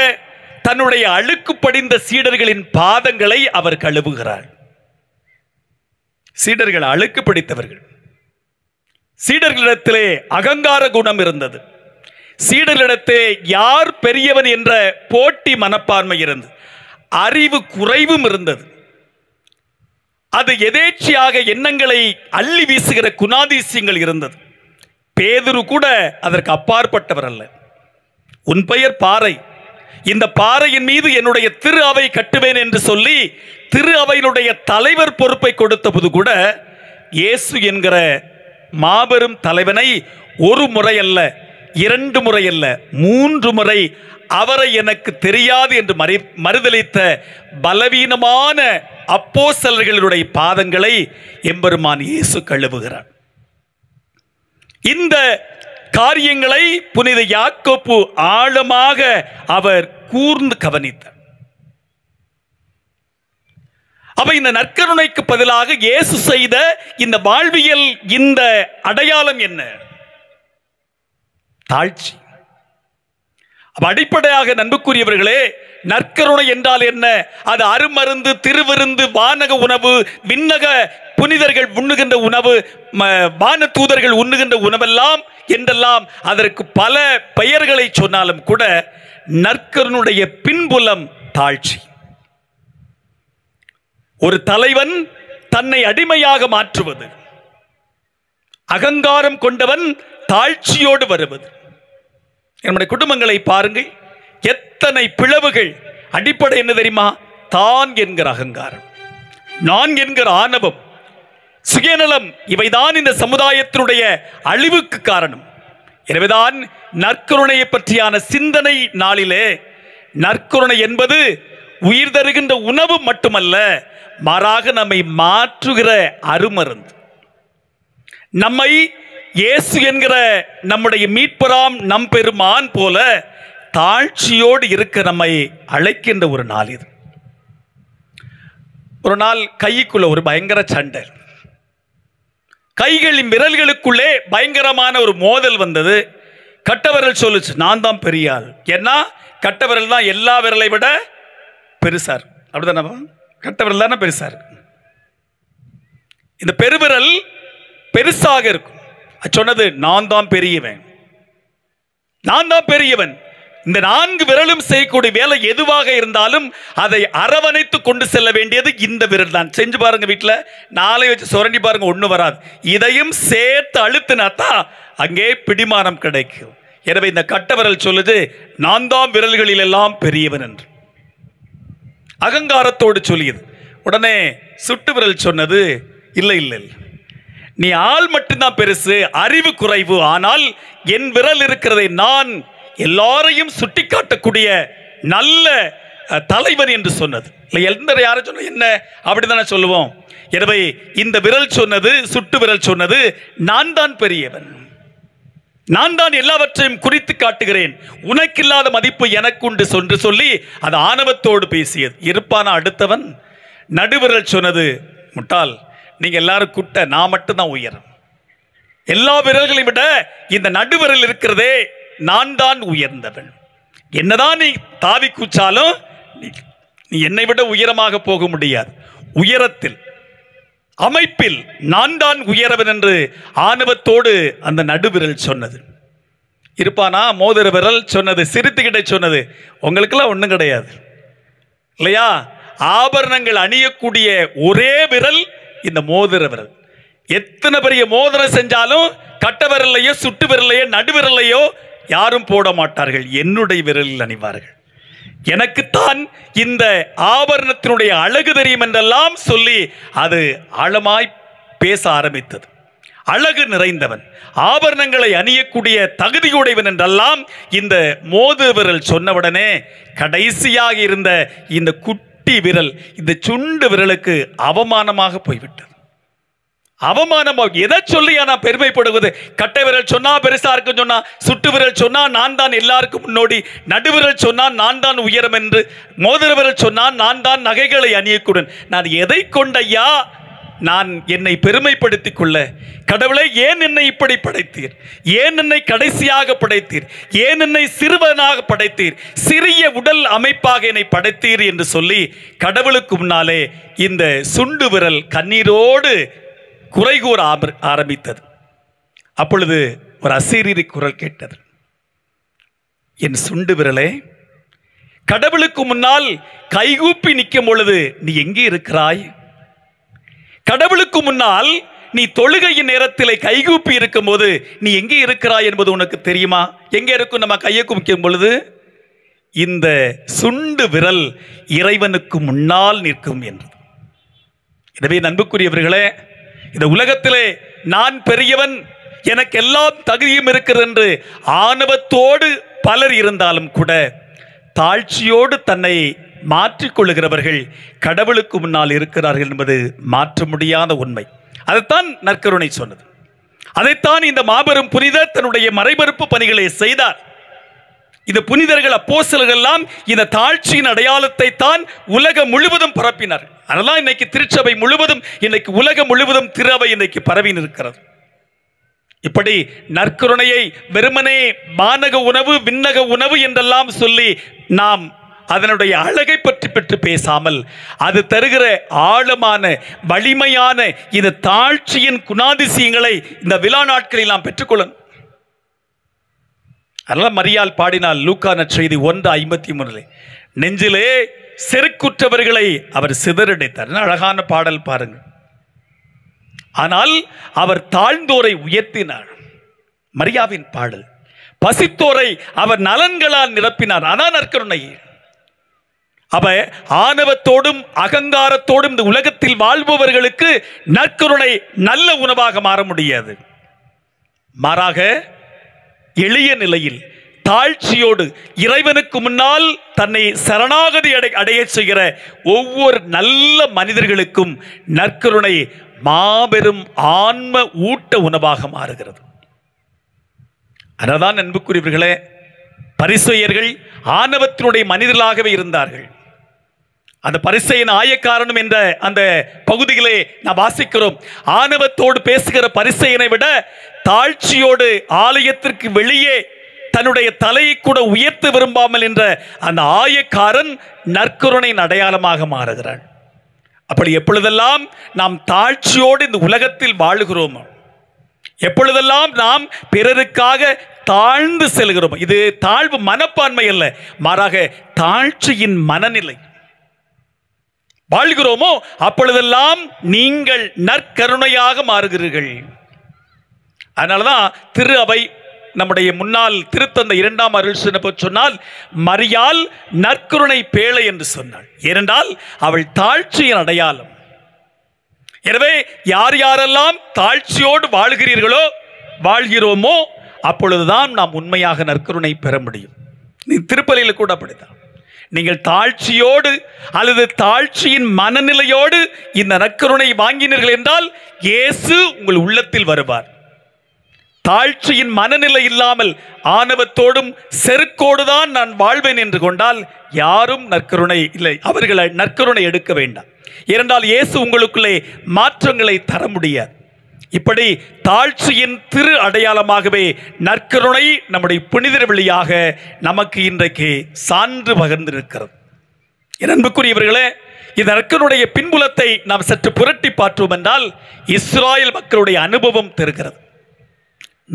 தன்னுடைய அழுக்கு படிந்த சீடர்களின் பாதங்களை அவர் கழுவுகிறார். சீடர்கள் அழுக்கு பிடித்தவர்கள். சீடர்களிடத்திலே அகங்கார குணம் இருந்தது. சீடர்களிடத்திலே யார் பெரியவன் என்ற போட்டி மனப்பான்மை இருந்தது. அறிவு குறைவும் இருந்தது. அது எதேச்சியாக எண்ணங்களை அள்ளி வீசுகிற குணாதிசயங்கள் இருந்தது. பேதுரு கூட அதற்கு அப்பாற்பட்டவர் அல்ல. உன் பெயர் பாறை, இந்த பாறையின் மீது என்னுடைய திரு அவை கட்டுவேன் என்று சொல்லி திரு அவையினுடைய தலைவர் பொறுப்பை கொடுத்த போது கூட இயேசு என்கிற மாபெரும் தலைவனை ஒரு முறை அல்ல, 2 முறை அல்ல, 3 முறை அவரை எனக்கு தெரியாது என்று மறுதலித்த பலவீனமான அப்போஸ்தலர்களுடைய பாதங்களை எம்பெருமான் இயேசு கழுவுகிறார். இந்த காரியங்களை புனித யாக்கோப்பு ஆழமாக அவர் கூர்ந்து கவனித்தார். அப்ப இந்த நற்கருணைக்கு பதிலாக இயேசு செய்த இந்த வாழ்வியல் இந்த அடையாளம் என்ன? தாழ்ச்சி. அடிப்படையாக நண்புக்குரியவர்களே, நற்கருணை என்றால் என்ன? அது அருமருந்து, திருவிருந்து, வானக உணவு, விண்ணக புனிதர்கள் உண்ணுகின்ற உணவு, வான தூதர்கள் உண்ணுகின்ற உணவெல்லாம் என்றெல்லாம் அதற்கு பல பெயர்களை சொன்னாலும் கூட நற்கருணைய பின்புலம் தாழ்ச்சி. ஒரு தலைவன் தன்னை அடிமையாக மாற்றுவது, அகங்காரம் கொண்டவன் தாழ்ச்சியோடு வருவது. நம்முடைய குடும்பங்களை பாருங்கள், எத்தனை பிளவுகள். அடிப்படை என்ன தெரியுமா? தான் என்கிற அகங்காரம், நான் என்கிற ஆணவம், சுயநலம், இவைதான் இந்த சமுதாயத்தினுடைய அழிவுக்கு காரணம். எனவேதான் நற்கருணையை பற்றியான சிந்தனை நாளிலே நற்கருணை என்பது உயிர் தருகின்ற உணவு மட்டுமல்ல, மாறாக நம்மை மாற்றுகிற அருமருந்து. நம்மை இயேசு என்கிற நம்முடைய மீட்பராம் நம் பெருமான் போல தாழ்ச்சியோடு இருக்க நம்மை அழைக்கின்ற ஒரு நாள் இது. ஒரு நாள் கைக்குள்ள ஒரு பயங்கர சண்டை. கைகளின் விரல்களுக்குள்ளே பயங்கரமான ஒரு மோதல் வந்தது. கட்டவிரல் சொல்லுச்சு, நான் தான் பெரிய ஆள். ஏன்னா கட்டவிரல் தான் எல்லா விரலை விட பெருசார். அப்படிதானே? கட்டவிரல் தானே பெருசார். இந்த பெருவிரல் பெருசாக இருக்கும். சொன்னது, நான் தான் பெரியவன், நான் தான் பெரியவன். இந்த 4 விரலும் செய்யக்கூடிய வேலை எதுவாக இருந்தாலும் அதை அரவணைத்து கொண்டு செல்ல வேண்டியது இந்த விரல் தான். செஞ்சு பாருங்க, வீட்டில் 4 வச்சு சுரண்டி பாருங்க, ஒன்றும் வராது. இதையும் சேர்த்து அழுத்தினாத்தான் அங்கே பிடிமானம் கிடைக்கும். எனவே இந்த கட்டவிரல் சொல்லுது, நான் தான் விரல்களில் எல்லாம் பெரியவன் என்று அகங்காரத்தோடு சொல்லியது. உடனே சுட்டு விரல் சொன்னது, இல்லை இல்லை, நீ ஆள் மட்டும்தான் பெருசு, அறிவு குறைவு. ஆனால் என் விரல் இருக்கிறதை நான் எல்லாரையும் சுட்டி காட்டக்கூடிய நல்ல தலைவன் என்று சொன்னது. இல்லை, எந்த யாரும் சொன்ன என்ன அப்படித்தானே சொல்லுவோம். எனவே இந்த விரல் சொன்னது, சுட்டு விரல் சொன்னது, நான் தான் பெரியவன், நான் தான் எல்லாவற்றையும் குறித்து காட்டுகிறேன், உனக்கில்லாத மதிப்பு எனக்குண்டு என்று சொல்லி அது ஆணவத்தோடு பேசியது. இருப்பான அடுத்தவன் நடுவிரல் சொன்னது, முட்டாள், நீங்க எல்லாரும் குட்ட, நான் மட்டும்தான் உயரம். எல்லா விரல்களையும் விட இந்த நடுவிரல் இருக்கிறதே, நான் தான் உயர்ந்தவன். என்னதான் நீ தாவி கூச்சாலும் நீ என்னை விட உயரமாக போக முடியாது. உயரத்தில் அமைப்பில் நான் தான் உயரவன் என்று ஆணவத்தோடு அந்த நடுவிரல் சொன்னது. இருப்பானா மோதிர விரல் சொன்னது, சிரித்துக்கிட்ட சொன்னது, உங்களுக்கெல்லாம் ஒன்றும் கிடையாது இல்லையா? ஆபரணங்கள் அணியக்கூடிய ஒரே விரல் இந்த மோதிர விரல். எத்தனை பெரிய மோதிரம் செஞ்சாலும் கட்ட விரலையோ சுட்டு விரலையோ நடுவிரலையோ யாரும் போட மாட்டார்கள், என்னுடைய விரலில் அணிவார்கள். எனக்குத்தான் இந்த ஆபரணத்தினுடைய அழகு தெரியும் என்றெல்லாம் சொல்லி அது ஆழமாய் பேச ஆரம்பித்தது. அழகு நிறைந்தவன், ஆபரணங்களை அணியக்கூடிய தகுதியுடையவன் என்றெல்லாம் இந்த மோதிர விரல் சொன்னவுடனே கடைசியாக இருந்த இந்த குட்டி விரல், இந்த சுண்டு விரலுக்கு அவமானமாக போய்விட்டது. அவமானமாக எதை சொல்லியா நான் பெருமைப்படுவது? கட்டை விரல் சொன்னா பெருசா இருக்குன்னு சொன்னா, சுட்டு விரல் சொன்னா நான் தான் எல்லாருக்கும் முன்னோடி, நடுவிரல் சொன்னா நான் தான் உயரம் என்று, மோதிர விரல் சொன்னா நான் தான் நகைகளை அணியக்கூடன். நான் எதை கொண்டையா நான் என்னை பெருமைப்படுத்திக் கொள்ள? கடவுளை, ஏன் என்னை இப்படி படைத்தீர்? ஏன் என்னை கடைசியாக படைத்தீர்? ஏன் என்னை சிறுவனாக படைத்தீர்? சிறிய உடல் அமைப்பாக என்னை படைத்தீர் என்று சொல்லி கடவுளுக்கு முன்னாலே இந்த சுண்டு விரல் கண்ணீரோடு குறை கூற ஆரம்பித்தது. அப்பொழுது ஒரு அசரீரி குரல் கேட்டது, என் சுண்டு விரலே, கடவுளுக்கு முன்னால் கைகூப்பி நிற்கும் பொழுது நீ எங்கே இருக்கிறாய்? கடவுளுக்கு முன்னால் நீ தொழுகையின் நேரத்தில் கைகூப்பி இருக்கும் போது நீ எங்கே இருக்கிறாய் என்பது உனக்கு தெரியுமா? எங்கே இருக்கும் நம்ம கையை குமிக்கும் பொழுது? இந்த சுண்டு விரல் இறைவனுக்கு முன்னால் நிற்கும் என்று. எனவே அன்புக்குரியவர்களே, இந்த உலகத்திலே நான் பெரியவன், எனக்கு எல்லாம் தகுதியும் இருக்கிறது என்று ஆணவத்தோடு பலர் இருந்தாலும் கூட தாழ்ச்சியோடு தன்னை மாற்றிக்கொள்ளுகிறவர்கள் கடவுளுக்கு முன்னால் இருக்கிறார்கள் என்பது மாற்ற முடியாத உண்மை. அதைத்தான் நற்கருணை சொன்னது. அதைத்தான் இந்த மாபெரும் புனிதர் தன்னுடைய மறைபரப்பு பணிகளை செய்தார். இந்த புனிதர்கள், அப்போஸ்தலர்கள் எல்லாம் இந்த தாழ்ச்சியின் அடையாளத்தை தான் உலகம் முழுவதும் பரப்பினார். அதெல்லாம் இன்னைக்கு திருச்சபை முழுவதும், இன்னைக்கு உலகம் முழுவதும் திரு அவை இன்னைக்கு பரவி நிற்கிறது. இப்படி நற்கருணையை வெறுமனே வானக உணவு, விண்ணக உணவு என்றெல்லாம் சொல்லி நாம் அதனுடைய அழகை பற்றி பெற்று பேசாமல், அது தருகிற ஆழமான வலிமையான இந்த தாழ்ச்சியின் குணாதிசயங்களை இந்த விழா நாட்களில் நாம் பெற்றுக்கொள்ளணும். அதெல்லாம் மரியாள் பாடினால் லூக்கா நற்செய்தி 1:53 நெஞ்சிலே செருக்குற்றவர்களை அவர் சிதறடித்தார். அழகான பாடல் பாருங்கள். ஆனால் அவர் தாழ்ந்தோரை உயர்த்தினார். மரியாவின் பாடல். பசித்தோரை அவர் நலன்களால் நிரப்பினார். அதான் நற்கருணை. அவ ஆணவத்தோடும் அகங்காரத்தோடும் இந்த உலகத்தில் வாழ்பவர்களுக்கு நற்கருணை நல்ல உணவாக மாற முடியாது. மாறாக எளிய நிலையில் தாழ்ச்சியோடு இறைவனுக்கு முன்னால் தன்னை சரணாகதி அடைய செய்கிற ஒவ்வொரு நல்ல மனிதர்களுக்கும் நற்கருணை மாபெரும் ஆன்ம ஊட்ட உணவாக மாறுகிறது. அதனால்தான் அன்புக்குரியவர்களே, பரிசேயர்கள் ஆணவத்தினுடைய மனிதர்களாகவே இருந்தார்கள். அந்த பரிசேயன் ஆயக்காரனும் என்ற அந்த பகுதியிலே நாம் வாசிக்கிறோம். ஆணவத்தோடு பேசுகிற பரிசேயனை விட தாழ்ச்சியோடு ஆலயத்திற்கு வெளியே தன்னுடைய தலையை கூட உயர்த்த விரும்பாமல் என்ற அந்த ஆயக்காரன் நற்கருணையின் அடையாளமாக மாறுகிறான். அப்படி எப்பொழுதெல்லாம் நாம் தாழ்ச்சியோடு இந்த உலகத்தில் வாழுகிறோமோ, எப்பொழுதெல்லாம் நாம் பிறருக்காக தாழ்ந்து செல்கிறோம், இது தாழ்வு மனப்பான்மை அல்ல, மாறாக தாழ்ச்சியின் மனநிலை வாழ்கிறோமோ, அப்பொழுதெல்லாம் நீங்கள் நற்கருணையாக மாறுகிறீர்கள். அதனாலதான் திரு அவை நம்முடைய முன்னாள் திருத்தந்தை 2ஆம் அருள் சொன்னால் மரியாள் நற்கருணை பேழை என்று சொன்னாள். ஏனென்றால் அவள் தாழ்ச்சியின் அடையாளம். எனவே யார் யாரெல்லாம் தாழ்ச்சியோடு வாழ்கிறோமோ அப்பொழுதுதான் நாம் உண்மையாக நற்கருணை பெற முடியும். நீ திருப்பலியில் கூட அப்படித்தான். நீங்கள் தாழ்ச்சியோடு அல்லது தாழ்ச்சியின் மனநிலையோடு இந்த நற்கருணை வாங்கினீர்கள் என்றால் இயேசு உங்கள் உள்ளத்தில் வருவார். தாழ்ச்சியின் மனநிலை இல்லாமல் ஆணவத்தோடும் செருக்கோடுதான் நான் வாழ்வேன் என்று கொண்டால் யாரும் நற்கருணை இல்லை, அவர்களை நற்கருணை எடுக்க வேண்டாம். ஏனென்றால் இயேசு உங்களுக்குள்ளே மாற்றங்களை தர முடியாது. இப்படி தாழ்ச்சியின் திரு அடையாளமாகவே நற்கருணை நம்முடைய புனிதர் வழியாக நமக்கு இன்றைக்கு சான்று பகிர்ந்திருக்கிறது. என் அன்புக்குரியவர்களே, இந்த நற்கருடைய பின்புலத்தை நாம் சற்று புரட்டி பார்த்தோம் என்றால் இஸ்ராயல் மக்களுடைய அனுபவம் தருகிறது.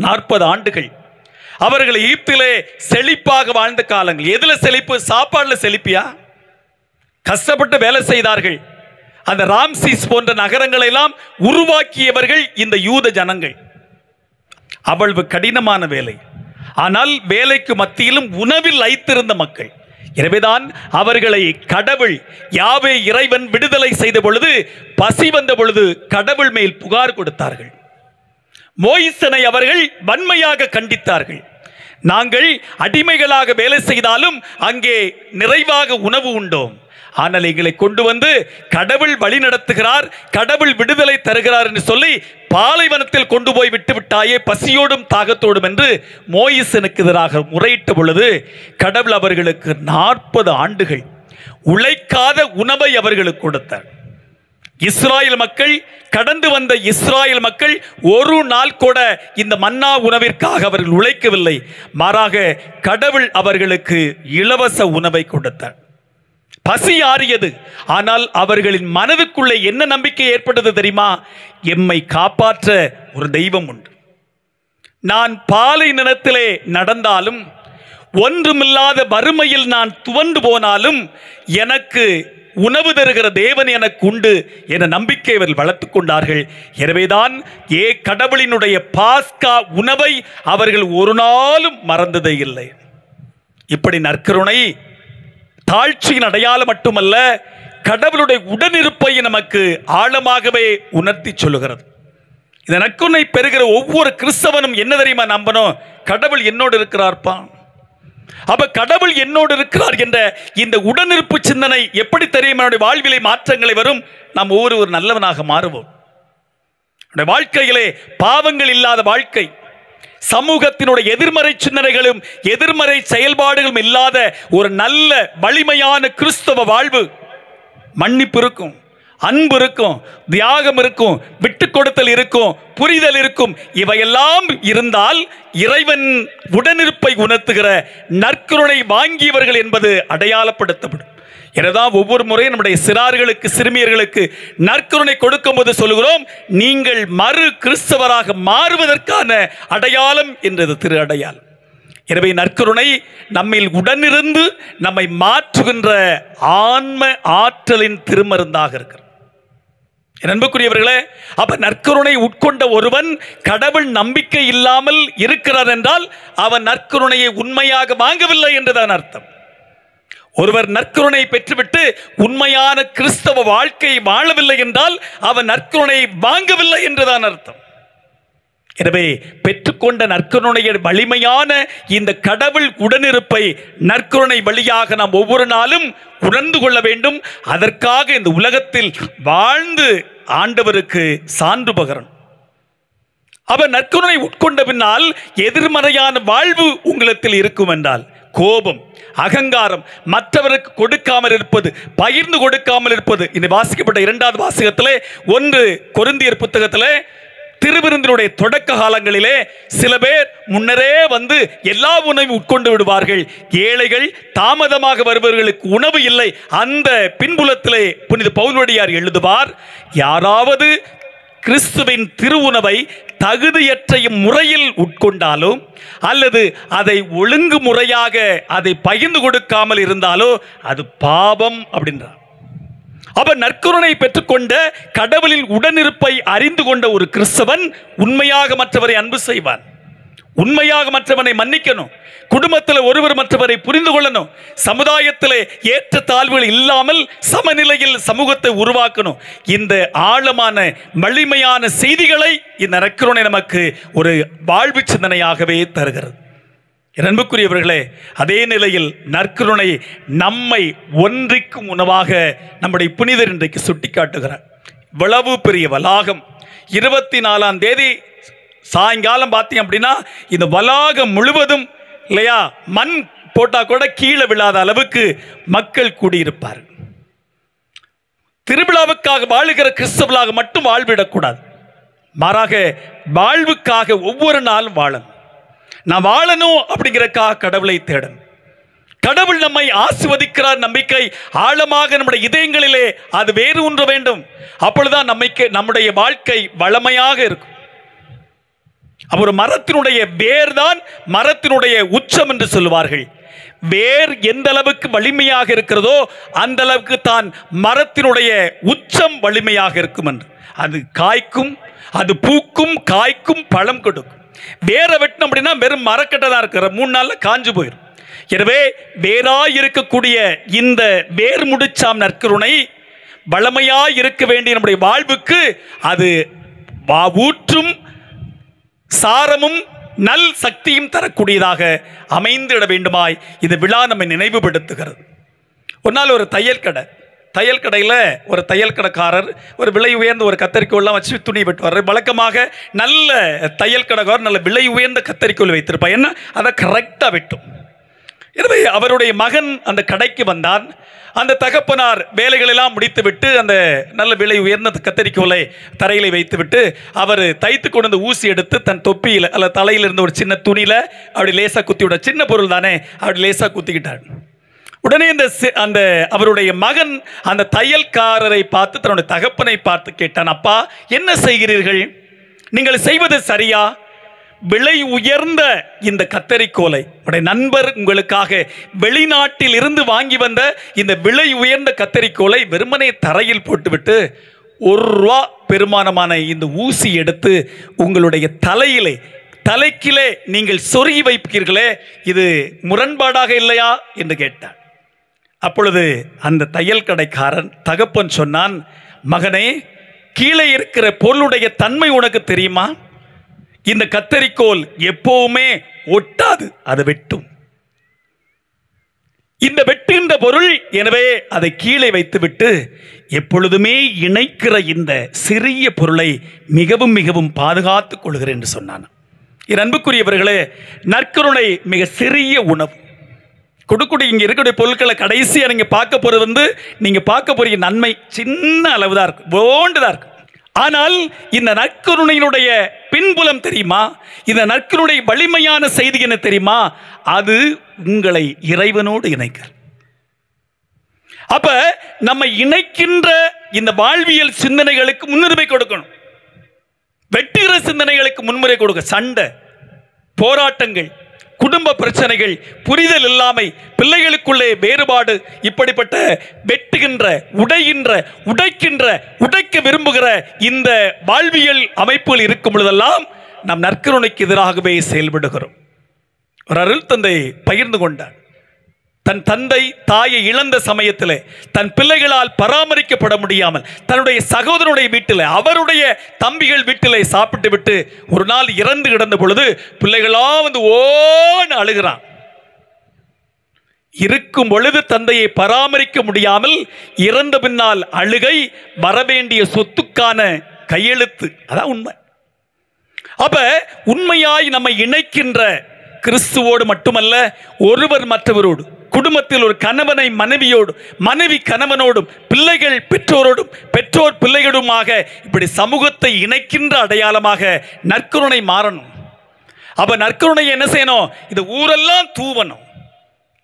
40 ஆண்டுகள் அவர்கள் எகிப்திலே செழிப்பாக வாழ்ந்த காலங்கள். எதுல செழிப்பு? சாப்பாடுல செழிப்பியா? கஷ்டப்பட்டு வேலை செய்தார்கள். அந்த ராம்சீஸ் போன்ற நகரங்களை எல்லாம் உருவாக்கியவர்கள் இந்த யூத ஜனங்கள். அவ்வளவு கடினமான வேலை. ஆனால் வேலைக்கு மத்தியிலும் உணவில் லைத்திருந்த மக்கள். எனவேதான் அவர்களை கடவுள் யாவே இறைவன் விடுதலை செய்த பொழுது, பசி வந்த பொழுது கடவுள் மேல் புகார் கொடுத்தார்கள். மோயிசனை அவர்கள் வன்மையாக கண்டித்தார்கள். நாங்கள் அடிமைகளாக வேலை செய்தாலும் அங்கே நிறைவாக உணவு உண்டோம், ஆனால் எங்களை கொண்டு வந்து கடவுள் வழி நடத்துகிறார், கடவுள் விடுதலை தருகிறார் என்று சொல்லி பாலைவனத்தில் கொண்டு போய் விட்டு விட்டாயே பசியோடும் தாகத்தோடும் என்று மோயிசனுக்கு எதிராக முறையிட்ட பொழுது கடவுள் அவர்களுக்கு 40 ஆண்டுகள் உழைக்காத உணவை அவர்களுக்கு கொடுத்தார். இஸ்ராயல் மக்கள், கடந்து வந்த இஸ்ராயல் மக்கள் ஒரு நாள் கூட இந்த மன்னா உணவிற்காக அவர்கள் உழைக்கவில்லை. மாறாக கடவுள் அவர்களுக்கு இலவச உணவை கொடுத்தார். பசி ஆறியது. ஆனால் அவர்களின் மனதுக்குள்ளே என்ன நம்பிக்கை ஏற்பட்டது தெரியுமா? எம்மை காப்பாற்ற ஒரு தெய்வம் உண்டு. நான் பாலை நிலத்திலே நடந்தாலும், ஒன்றுமில்லாத வறுமையில் நான் துவண்டு போனாலும் எனக்கு உணவு தருகிற தேவன் எனக்கு உண்டு என நம்பிக்கை அவர்கள் வளர்த்துக் கொண்டார்கள். எனவேதான் கடவுளினுடைய பாஸ்கா உணவை அவர்கள் ஒரு நாளும் மறந்ததே இல்லை. இப்படி நற்கருணை தாழ்ச்சியின் அடையாளம் மட்டுமல்ல, கடவுளுடைய உடனிருப்பை நமக்கு ஆழமாகவே உணர்த்தி சொல்லுகிறது. இந்த நற்கருணை பெறுகிற ஒவ்வொரு கிறிஸ்தவனும் என்ன தெரியுமா நம்பணும்? கடவுள் என்னோடு இருக்கிறார்ப்பா. அப்ப கடவுள் என்னோடு இருக்கிறார் என்ற இந்த உடனிருப்பு சிந்தனை எப்படி தெரியும்? என்னுடைய வாழ்விலே மாற்றங்களை வரும். நாம் ஒவ்வொரு நல்லவனாக மாறுவோம். வாழ்க்கையிலே பாவங்கள் இல்லாத வாழ்க்கை, சமூகத்தினுடைய எதிர்மறை சிந்தனைகளும் எதிர்மறை செயல்பாடுகளும் இல்லாத ஒரு நல்ல வலிமையான கிறிஸ்தவ வாழ்வு. மன்னிப்பு இருக்கும், அன்பு இருக்கும், தியாகம் இருக்கும், விட்டு கொடுத்தல் இருக்கும், புரிதல் இருக்கும். இவையெல்லாம் இருந்தால் இறைவன் உடனிருப்பை உணர்த்துகிற நற்கருணை வாங்கியவர்கள் என்பது அடையாளப்படுத்தப்படும். எனதான் ஒவ்வொரு முறையும் நம்முடைய சிறார்களுக்கு, சிறுமியர்களுக்கு நற்கருணை கொடுக்கும் போது சொல்லுகிறோம், நீங்கள் மறு கிறிஸ்தவராக மாறுவதற்கான அடையாளம் என்றது திரு அடையாளம். எனவே நற்கருணை நம்மில் உடனிருந்து நம்மை மாற்றுகின்ற ஆன்ம ஆற்றலின் திருமருந்தாக இருக்கிறது. அன்புக்குரியவர்களே, அப்ப நற்கருணை உட்கொண்ட ஒருவன் கடவுள் நம்பிக்கை இல்லாமல் இருக்கிறார் என்றால் அவன் நற்கருணையை உண்மையாக வாங்கவில்லை என்றுதான் அர்த்தம். ஒருவர் நற்கருணை பெற்றுவிட்டு உண்மையான கிறிஸ்தவ வாழ்க்கை வாழவில்லை என்றால் அவன் நற்கருணை வாங்கவில்லை என்றுதான் அர்த்தம். எனவே பெற்றுக்கொண்ட நற்கருணைய வலிமையான இந்த கடவுள் உடனிருப்பை நற்கருணை வழியாக நாம் ஒவ்வொரு நாளும் உணர்ந்து கொள்ள வேண்டும். அதற்காக இந்த உலகத்தில் வாழ்ந்து ஆண்டவருக்கு சான்று பகரணும். அவர் நற்கருணை உட்கொண்ட பின்னால் எதிர்மறையான வாழ்வு உங்களிடத்தில் இருக்கும் என்றால் கோபம், அகங்காரம், மற்றவருக்கு கொடுக்காமல் இருப்பது, பகிர்ந்து கொடுக்காமல் இருப்பது. இந்த வாசிக்கப்பட்ட 2வது வாசகத்திலே 1 கொரிந்தியர் புத்தகத்திலே திருவிருந்தினுடைய தொடக்க காலங்களிலே சில பேர் முன்னரே வந்து எல்லா உணவையும் உட்கொண்டு விடுவார்கள். ஏழைகள், தாமதமாக வருபவர்களுக்கு உணவு இல்லை. அந்த பின்புலத்திலே புனித பவுலடியார் எழுதுவார், யாராவது கிறிஸ்துவின் திருவுணவை தகுதியற்ற முறையில் உட்கொண்டாலோ அல்லது அதை ஒழுங்கு முறையாக அதை பகிர்ந்து கொடுக்காமல் இருந்தாலோ அது பாவம் அப்படின்றார். அப்ப நற்கருணை பெற்றுக்கொண்ட கடவுளின் உடனிருப்பை அறிந்து கொண்ட ஒரு கிறிஸ்தவன் உண்மையாக மற்றவரை அன்பு செய்வான், உண்மையாக மற்றவனை மன்னிக்கணும், குடும்பத்தில் ஒருவர் மற்றவரை புரிந்து கொள்ளணும், சமுதாயத்தில் ஏற்ற தாழ்வுகள் இல்லாமல் சமநிலையில் சமூகத்தை உருவாக்கணும். இந்த ஆழமான வலிமையான செய்திகளை இந்த நற்கருணை நமக்கு ஒரு வாழ்வு சிந்தனையாகவே தருகிறது. அன்புக்குரியவர்களே, அதே நிலையில் நற்கருணை நம்மை ஒன்றிக்கும் உணவாக நம்முடைய புனிதர் இன்றைக்கு சுட்டிக்காட்டுகிறார். இவ்வளவு பெரிய வளாகம் 24ஆம் தேதி சாயங்காலம் பார்த்தீங்க அப்படின்னா இந்த வளாகம் முழுவதும் இல்லையா மண் போட்டா கூட கீழே விழாத அளவுக்கு மக்கள் கூடியிருப்பார். திருவிழாவுக்காக வாழுகிற கிறிஸ்தவர்களாக மட்டும் வாழ்விடக்கூடாது. மாறாக வாழ்வுக்காக ஒவ்வொரு நாளும் வாழணும். நான் வாழணும் அப்படிங்கிறக்காக கடவுளை தேடணும். கடவுள் நம்மை ஆசீர்வதிக்கிறார் நம்பிக்கை ஆழமாக நம்முடைய இதயங்களிலே அது வேறு ஒன்று வேண்டும். அப்பொழுதுதான் நம்முடைய வாழ்க்கை வளமையாக இருக்கும். ஒரு மரத்தினுடைய வேர் தான் மரத்தினுடைய உச்சம் என்று சொல்லுவார்கள். வேர் எந்த அளவுக்கு வலிமையாக இருக்கிறதோ அந்த அளவுக்கு தான் மரத்தினுடைய உச்சம் வலிமையாக இருக்கும் என்று. அது காய்க்கும், அது பூக்கும், காய்க்கும், பழம் கொடுக்கும். வேரை வெட்டணும் அப்படின்னா வெறும் மரக்கட்டை தான் இருக்கிற 3 நாள்ல காஞ்சு போயிடும். எனவே வேறாய் இருக்கக்கூடிய இந்த வேர் முடிச்சாம் நற்கருணை வளமையாய் இருக்க வேண்டிய நம்முடைய வாழ்வுக்கு அது ஊற்றும் சாரமும் நல் சக்தியும் தரக்கூடியதாக அமைந்திட வேண்டுமாய் இந்த விழா நம்மை நினைவுபடுத்துகிறது. ஒரு நாள் ஒரு தையல் கடையில் ஒரு தையல் கடைக்காரர் ஒரு விலை உயர்ந்த ஒரு கத்தரிக்கோல்லாம் வச்சு துணி வெட்டுவார். வழக்கமாக நல்ல தையல் கடைக்காரர் நல்ல விலை உயர்ந்த கத்தரிக்கோல் வைத்திருப்பார். என்ன அதை கரெக்டாக வெட்டும். எனவே அவருடைய மகன் அந்த கடைக்கு வந்தான். அந்த தகப்பனார் வேலைகளெல்லாம் முடித்துவிட்டு அந்த நல்ல விலை உயர்ந்த கத்தரிக்கோலை தரையில் வைத்துவிட்டு அவர் தைத்து கொண்டு ஊசி எடுத்து தன் தொப்பியில் அல்ல தலையில் இருந்த ஒரு சின்ன துணியில் அப்படி லேசாக குத்தி விட, சின்ன பொருள் தானே, அப்படி லேசாக குத்திக்கிட்டார். உடனே அந்த அவருடைய மகன் அந்த தையல்காரரை பார்த்து தன்னுடைய தகப்பனை பார்த்து கேட்டான், அப்பா என்ன செய்கிறீர்கள்? நீங்கள் செய்வது சரியா? விலை உயர்ந்த இந்த கத்தரிக்கோலை உடைய நண்பர் உங்களுக்காக வெளிநாட்டில் இருந்து வாங்கி வந்த இந்த விலை உயர்ந்த கத்தரிக்கோலை வெறுமனே தரையில் போட்டுவிட்டு 1 ரூபா பெருமானமான இந்த ஊசி எடுத்து உங்களுடைய தலைக்கிலே நீங்கள் சொருகி வைப்பீர்களே, இது முரண்பாடாக இல்லையா என்று கேட்டார். அப்பொழுது அந்த தையல் கடைக்காரன் தகப்பன் சொன்னான், மகனே, கீழே இருக்கிற பொருளுடைய தன்மை உனக்கு தெரியுமா? இந்த கத்தரிக்கோல் எப்பவுமே ஒட்டாது, அது வெட்டும். இந்த வெட்டுகின்ற பொருள், எனவே அதை கீழே வைத்துவிட்டு எப்பொழுதுமே இணைக்கிற இந்த சிறிய பொருளை மிகவும் மிகவும் பாதுகாத்துக் கொள்கிறேன் என்று சொன்னான். என் அன்புக்குரியவர்களே, நற்கருணை மிக சிறிய உணவு. கொடுக்கூடிய இங்கே இருக்கக்கூடிய பொருட்களை கடைசியாக நீங்கள் பார்க்க போகிறது நீங்கள் பார்க்க போகிற நன்மை சின்ன அளவு தான் இருக்கும், ஓண்டுதான் இருக்கும். ஆனால் இந்த நற்கருணையினுடைய பின்புலம் தெரியுமா? இந்த நற்கருணை வலிமையான செய்தி என்ன தெரியுமா? அது உங்களை இறைவனோடு இணைக்கிறது. அப்ப நம்ம இணைக்கின்ற இந்த வாழ்வியல் சிந்தனைகளுக்கு முன்னுரிமை கொடுக்கணும். வெட்டுகிற சிந்தனைகளுக்கு முன்னுரிமை கொடுக்க, சண்டை, போராட்டங்கள், குடும்ப பிரச்சனைகள், புரிதல் இல்லாமை, பிள்ளைகளுக்குள்ளே வேறுபாடு, இப்படிப்பட்ட வெட்டுகின்ற, உடைக்க விரும்புகிற இந்த வாழ்வியல் அமைப்புகள் இருக்கும் பொழுதெல்லாம் நாம் நற்கருணைக்கு எதிராகவே செயல்படுகிறோம். ஒரு அருள் தந்தை பகிர்ந்து கொண்டார். தன் தந்தை தாயை இழந்த சமயத்தில் தன் பிள்ளைகளால் பராமரிக்கப்பட முடியாமல் தன்னுடைய சகோதரனுடைய வீட்டில், அவருடைய தம்பிகள் வீட்டில் சாப்பிட்டு விட்டு ஒரு நாள் இறந்து கிடந்த பொழுது பிள்ளைகளா வந்து ஓன்னு அழுகிறான். இருக்கும் பொழுது தந்தையை பராமரிக்க முடியாமல் இறந்த பின்னால் அழுகை, வரவேண்டிய சொத்துக்கான கையெழுத்து. அதான் உண்மை. அப்ப உண்மையாய் நம்மை இணைக்கின்ற கிறிஸ்துவோடு மட்டுமல்ல, ஒருவர் மற்றவரோடு, குடும்பத்தில் ஒரு கணவனை மனைவியோடு, மனைவி கணவனோடும், பிள்ளைகள் பெற்றோரோடும், பெற்றோர் பிள்ளைகளுமாக, இப்படி சமூகத்தை இணைக்கின்ற அடையாளமாக நற்கருணை மாறணும். அப்ப நற்கருணை என்ன செய்யணும்? இந்த ஊரெல்லாம் தூவணும்.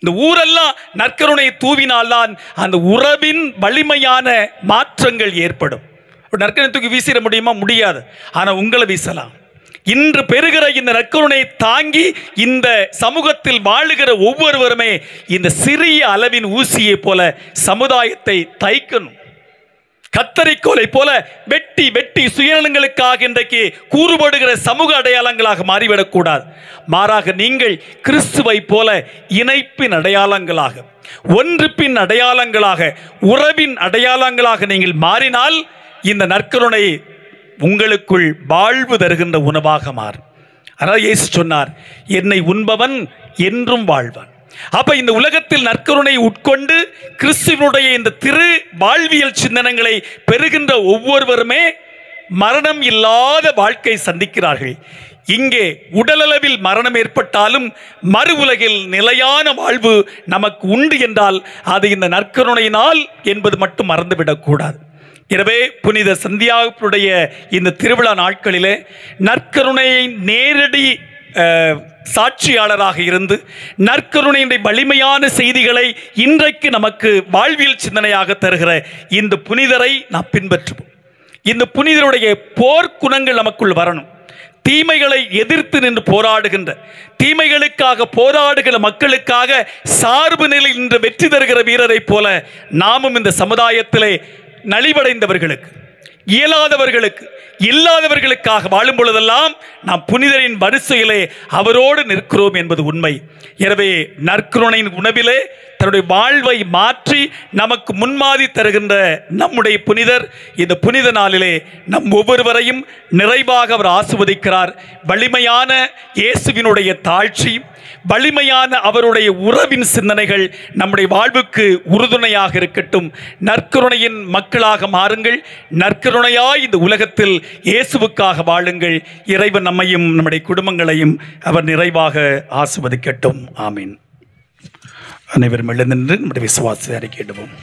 இந்த ஊரெல்லாம் நற்கருணை தூவினால்தான் அந்த உறவின் வலிமையான மாற்றங்கள் ஏற்படும். நற்கருணை தூக்கி வீசிட முடியுமா? முடியாது. ஆனால் உங்களை வீசலாம். இன்று பெறுகிற இந்த நற்கருணை தாங்கி இந்த சமூகத்தில் வாழுகிற ஒவ்வொருவருமே இந்த சிறிய அளவின் ஊசியை போல சமுதாயத்தை தைக்கணும். கத்தரிக்கோலை போல வெட்டி வெட்டி சுயநலங்களுக்காக இன்றைக்கு கூறுபடுகிற சமூக அடையாளங்களாக மாறிவிடக்கூடாது. மாறாக நீங்கள் கிறிஸ்துவை போல இணைப்பின் அடையாளங்களாக, ஒன்றுப்பின் அடையாளங்களாக, உறவின் அடையாளங்களாக நீங்கள் மாறினால் இந்த நற்கருணை உங்களுக்குள் வாழ்வு தருகின்ற உணவாக மாறும். அதாவது இயேசு சொன்னார், என்னை உண்பவன் என்றும் வாழ்வான். அப்ப இந்த உலகத்தில் நற்கருணை உட்கொண்டு கிறிஸ்துவனுடைய இந்த திரு வாழ்வியல் சிந்தனைகளை பெறுகின்ற ஒவ்வொருவருமே மரணம் இல்லாத வாழ்க்கை சந்திக்கிறார்கள். இங்கே உடலளவில் மரணம் ஏற்பட்டாலும் மறு உலகில் நிலையான வாழ்வு நமக்கு உண்டு என்றால் அது இந்த நற்கருணையினால் என்பது மட்டும் மறந்துவிடக்கூடாது. எனவே புனித சந்தியாகுடைய இந்த திருவிழா நாட்களிலே நற்கருணையை நேரடி சாட்சியாளராக இருந்து நற்கருணையினுடைய வலிமையான செய்திகளை இன்றைக்கு நமக்கு வாழ்வியல் சிந்தனையாக தருகிற இந்த புனிதரை நாம் பின்பற்றுவோம். இந்த புனிதருடைய போர்க்குணங்கள் நமக்குள் வரணும். தீமைகளை எதிர்த்து நின்று போராடுகின்ற, தீமைகளுக்காக போராடுகிற மக்களுக்காக சார்பு நிலையில் நின்று வெற்றி தருகிற வீரரை போல நாமும் இந்த சமுதாயத்திலே நலிவடைந்தவர்களுக்கு, இயலாதவர்களுக்கு, இல்லாதவர்களுக்காக வாழும் பொழுதெல்லாம் நாம் புனிதரின் வரிசையிலே அவரோடு நிற்கிறோம் என்பது உண்மை. எனவே நற்கருணையின் உணவிலே தன்னுடைய வாழ்வை மாற்றி நமக்கு முன்மாதிரி தருகின்ற நம்முடைய புனிதர் இந்த புனித நாளிலே நம் ஒவ்வொருவரையும் நிறைவாக அவர் ஆசிர்வதிக்கிறார். வலிமையான இயேசுவினுடைய தாழ்ச்சி, வலிமையான அவருடைய உறவின் சிந்தனைகள் நம்முடைய வாழ்வுக்கு உறுதுணையாக இருக்கட்டும். நற்கருணையின் மக்களாக மாறுங்கள். நற்கருணையாய் இந்த உலகத்தில் இயேசுவுக்காக வாழுங்கள். இறைவன் நம்மையும் நம்முடைய குடும்பங்களையும் அவர் நிறைவாக ஆசிர்வதிக்கட்டும். ஆமீன். அனைவரும் எழுந்திருந்து நம்முடைய விசுவாசத்தை அறிக்கையிடுவோம்.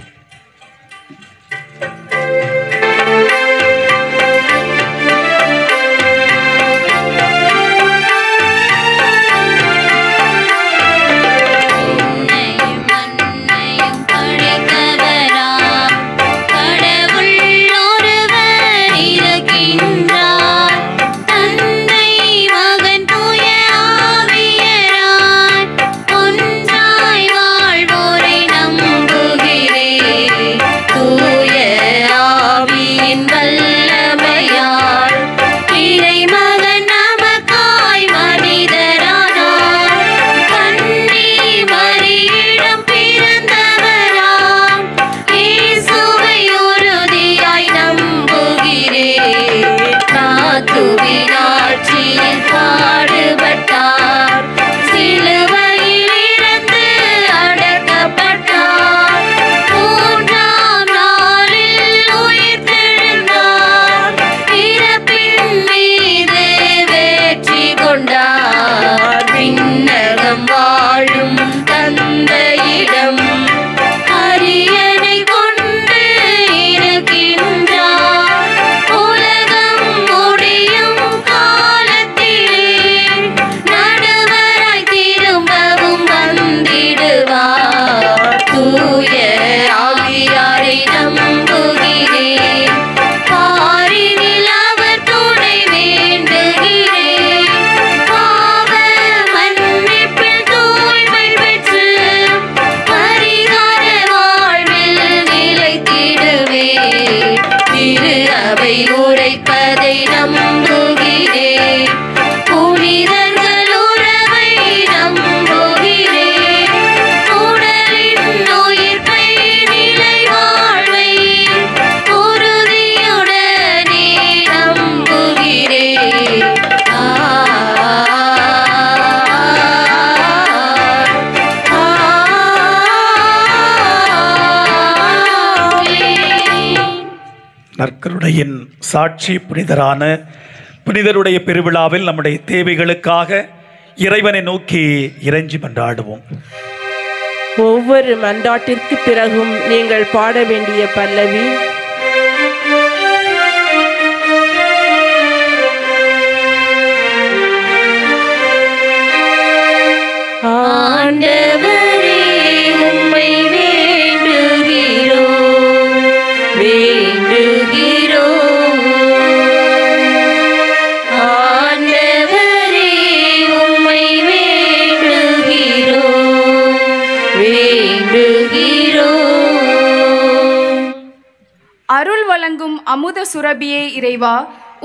நற்கருணையின் சாட்சி புனிதரான புனிதருடைய பெருவிழாவில் நம்முடைய தேவைகளுக்காக இறைவனை நோக்கி இறைஞ்சி மன்றாடுவோம். ஒவ்வொரு மன்றாட்டிற்கு பிறகும் நீங்கள் பாட வேண்டிய பல்லவி: ஆண்டவரே உம்மை வேண்டுகிறோம் ஆண்டவரே உம்மை வேண்டுகிறோம். அருள் வழங்கும் அமுத சுரபியே இறைவா,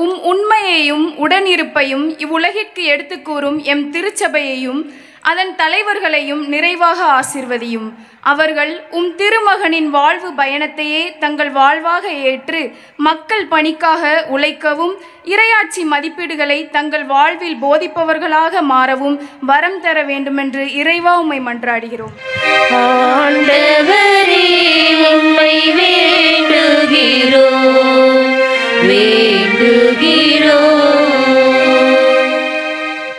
உம் உண்மையையும் உடனிருப்பையும் இவ்வுலகிற்கு எடுத்து கூறும் எம் திருச்சபையையும் அதன் தலைவர்களையும் நிறைவாக ஆசிர்வதியும். அவர்கள் உம் திருமகனின் வாழ்வு பயணத்தையே தங்கள் வாழ்வாக ஏற்று மக்கள் பணிக்காக உழைக்கவும் இறையாட்சி மதிப்பீடுகளை தங்கள் வாழ்வில் போதிப்பவர்களாக மாறவும் வரம் தர வேண்டுமென்று இறைவா உம்மை மன்றாடுகிறோம். ஆண்டவரே உம்மை வேண்டுகிறோம்.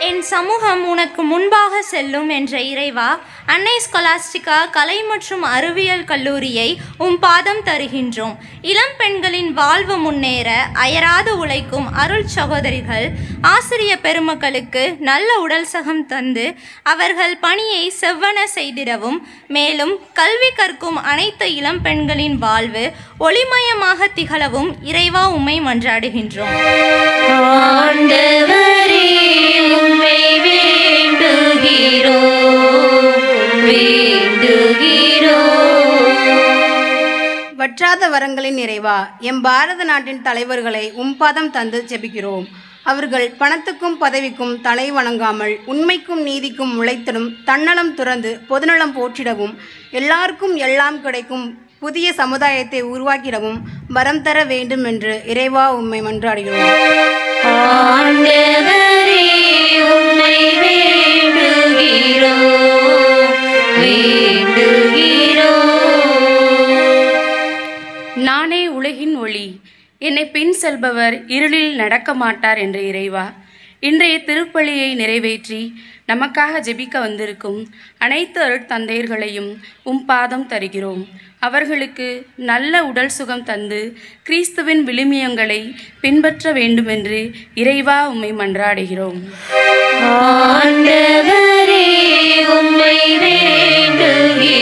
என் சமூகம் உனக்கு முன்பாக செல்லும் என்ற இறைவா, அன்னை ஸ்கொலாஸ்டிகா கலை மற்றும் அறிவியல் கல்லூரியை உம் பாதம் தருகின்றோம். இளம் பெண்களின் வாழ்வு முன்னேற அயராது உழைக்கும் அருள் சகோதரிகள் ஆசிரிய பெருமக்களுக்கு நல்ல உடல் சகம் தந்து அவர்கள் பணியை செவ்வன செய்திடவும், மேலும் கல்வி கற்கும் அனைத்து இளம் பெண்களின் வாழ்வு ஒளிமயமாக திகழவும் இறைவா உம்மை மன்றாடுகின்றோம். ஆண்டவரே, உம்மை வற்றாத வரங்களின் இறைவா, எம் பாரத நாட்டின் தலைவர்களை உம்பாதம் தந்து ஜெபிக்கிறோம். அவர்கள் பணத்துக்கும் பதவிக்கும் தலை வணங்காமல் உண்மைக்கும் நீதிக்கும் உழைத்திடும், தன்னலம் துறந்து பொதுநலம் போற்றிடவும், எல்லாருக்கும் எல்லாம் கிடைக்கும் புதிய சமுதாயத்தை உருவாக்கிடவும் வரம் தர வேண்டும் என்று இறைவா உம்மை மன்றாடுகிறோம். ஆண்டவரே, உம்மை வேண்டுகிறோம். நானே உலகின் ஒளி, என்னை பின் செல்பவர் இருளில் நடக்க மாட்டார் என்ற இறைவா, இன்றைய திருப்பலியை நிறைவேற்றி நமக்காக ஜெபிக்க வந்திருக்கும் அனைத்து அருட்தந்தையர்களையும் உம் பாதம் தருகிறோம். அவர்களுக்கு நல்ல உடல் சுகம் தந்து கிறிஸ்துவின் விழுமியங்களை பின்பற்ற வேண்டுமென்று இறைவா உம்மை மன்றாடுகிறோம். ஆண்டவரே, உம்மை வேண்டுகிறோம்.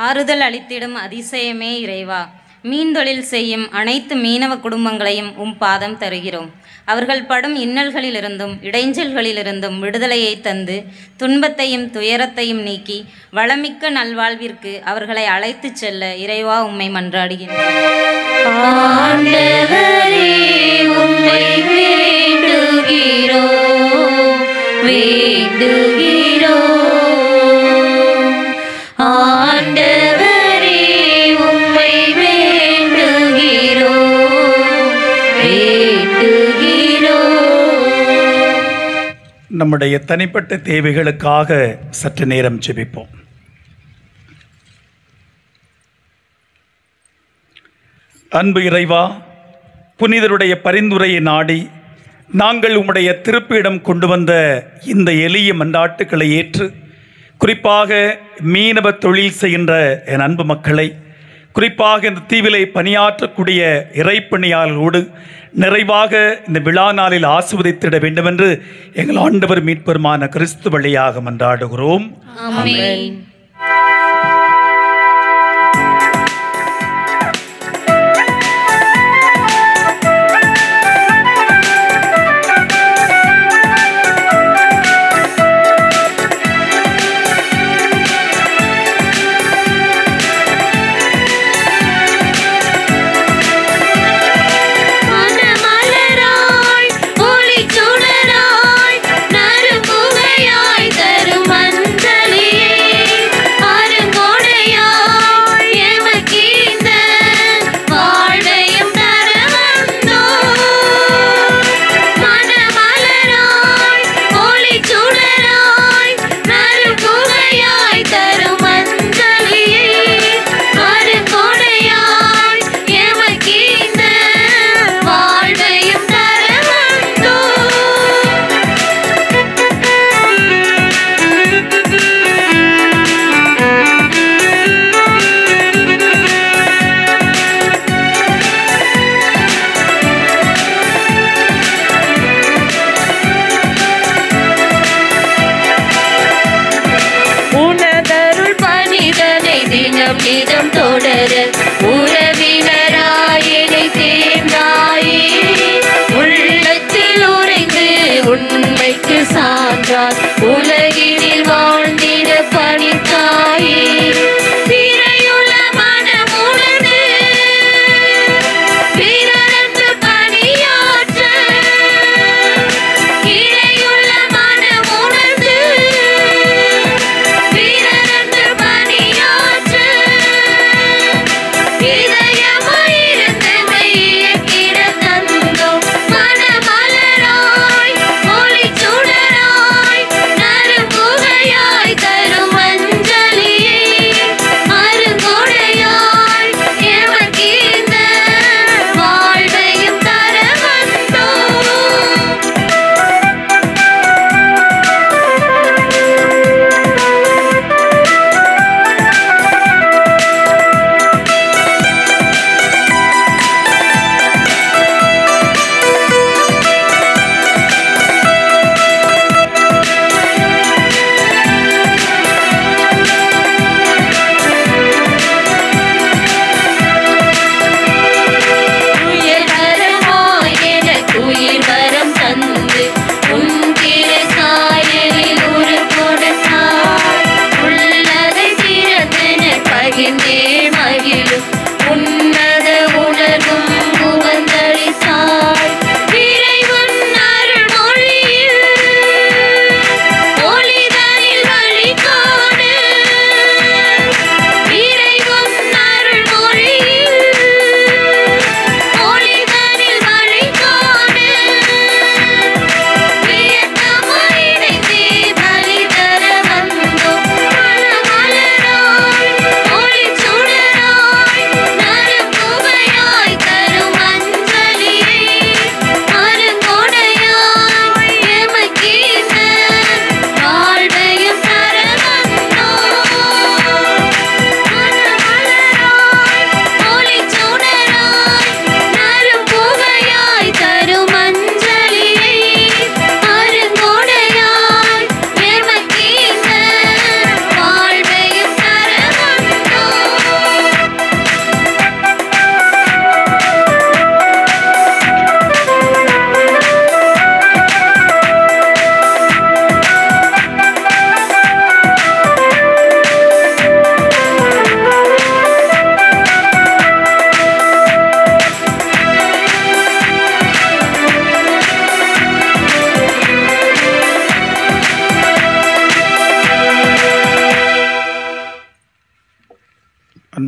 ஆறுதல் அளித்திடும் அதிசயமே இறைவா, மீன்தொழில் செய்யும் அனைத்து மீனவ குடும்பங்களையும் உம் பாதம் தருகிறோம். அவர்கள் படும் இன்னல்களிலிருந்தும் இடைஞ்சல்களிலிருந்தும் விடுதலையை தந்து துன்பத்தையும் துயரத்தையும் நீக்கி வளமிக்க நல்வாழ்விற்கு அவர்களை அழைத்துச் செல்ல இறைவா உம்மை மன்றாடுகின்றோம். ஆண்டவரே, உம்மை வேண்டுகிறோம். ஆண்டவரே, உம்மை வேண்டுகிறோம். நம்முடைய தனிப்பட்ட தேவைகளுக்காக சற்று நேரம் ஜெபிப்போம். அன்பு இறைவா, புனிதருடைய பரிந்துரையை நாடி நாங்கள் உம்முடைய திருப்பியிடம் கொண்டு வந்த இந்த எளிய மன்றாட்டுக்களை ஏற்று, குறிப்பாக மீனவ தொழில் செய்கின்ற என் அன்பு மக்களை, குறிப்பாக இந்த தீவிலை பணியாற்றக்கூடிய இறைப்பணியாளர்களோடு நிறைவாக இந்த விழா நாளில் ஆசீர்வதித்திட வேண்டுமென்று எங்கள் ஆண்டவர் மீட்பெருமான கிறிஸ்து வழியாக மன்றாடுகிறோம். ஆமென். இதம் தொடர உறவினராயினை தேர்ந்தாயே, உள்ளத்தில் உறைந்து உண்மைக்கு சான்றார் உலகினில் வாழ்ந்திட பணித்தாயே. பிறையுள்ள மனமுணர்ந்து பிறருக்கு பணியாற்ற, இறையுள்ள மனமுணர்ந்து பிறருக்கு பணியாற்ற,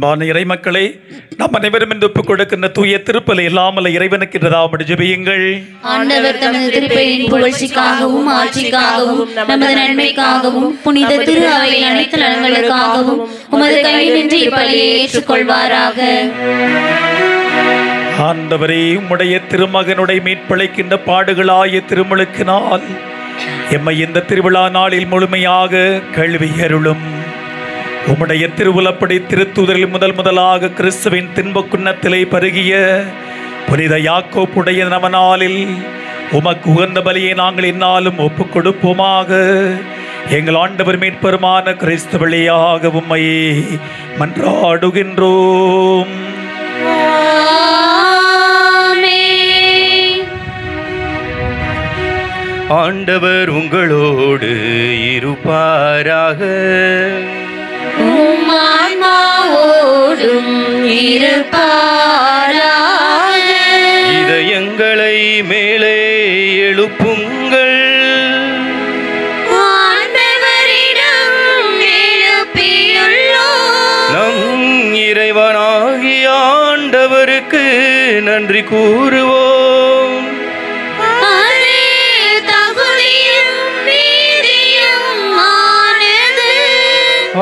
அன்பான இறைமக்களே, நாம் அனைவரும் இன்று ஒப்புக் கொடுக்கின்ற தூய திருப்பலி இல்லாமல் இறைவனுக்கு இரதாமடி ஜெபியுங்கள். ஆண்டவர் தமது திருப்பெயரின் புகழ்ச்சிக்காகவும் ஆட்சிக்காகவும் நமது நன்மைக்காகவும் புனித திரு அவை அனைத்து நலன்களுக்காகவும் உமது கையில் நின்று இப்பலியை ஏற்றுக்கொள்வாராக. ஆண்டவரே, உம்முடைய திருமகனுடைய மீட்பளிக்கின்ற பாடுகளாய திருமுழுக்கினால் எம்மை இந்த திருவிழா நாளில் முழுமையாக கழுவி அருளும். உம்முடைய திருவுலப்படி திருத்தூதரில் முதலாக கிறிஸ்துவின் தின்ப குன்னத்திலே பருகிய புனித யாக்கோப்புடைய நவநாளில் உமக்கு உகந்த பலியை நாங்கள் என்னாலும் ஒப்புக் கொடுப்போமாக. எங்கள் ஆண்டவர் மீட்பெருமான கிறிஸ்து வழியாக உம்மை மன்றாடுகின்றோம். ஆண்டவர் உங்களோடு இருப்பாராக. உம்மான்மாவோடும் இருப்பாராக. இதயங்களை மேலே எழுப்புங்கள். ஆண்டவரிடம் எழுப்பியுள்ளோம். நம் இறைவனாகிய ஆண்டவருக்கு நன்றி கூறுவோம்.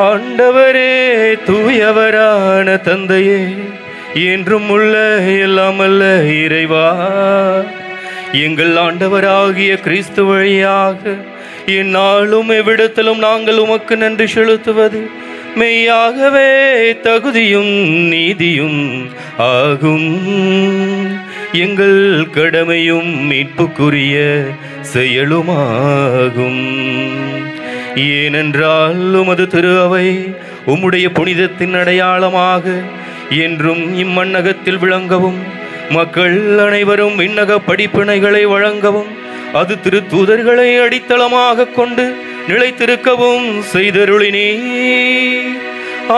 ஆண்டவரே, தூயவரான தந்தையே, என்றும் உள்ள எல்லாமல்ல இறைவா, எங்கள் ஆண்டவராகிய கிறிஸ்து வழியாக எந்நாளும் எவ்விடத்திலும் நாங்கள் உமக்கு நன்றி செலுத்துவது மெய்யாகவே தகுதியும் நீதியும் ஆகும். எங்கள் கடமையும் மீட்புக்குரிய செயலுமாகும். ஏனென்றால் உமது திரு அவை உம்முடைய புனிதத்தின் அடையாளமாக என்றும் இம்மண்ணகத்தில் விளங்கவும், மக்கள் அனைவரும் விண்ணக படிப்பினைகளை வழங்கவும், அது திருத்தூதர்களை அடித்தளமாக கொண்டு நிலைத்திருக்கவும் செய்தருளினே.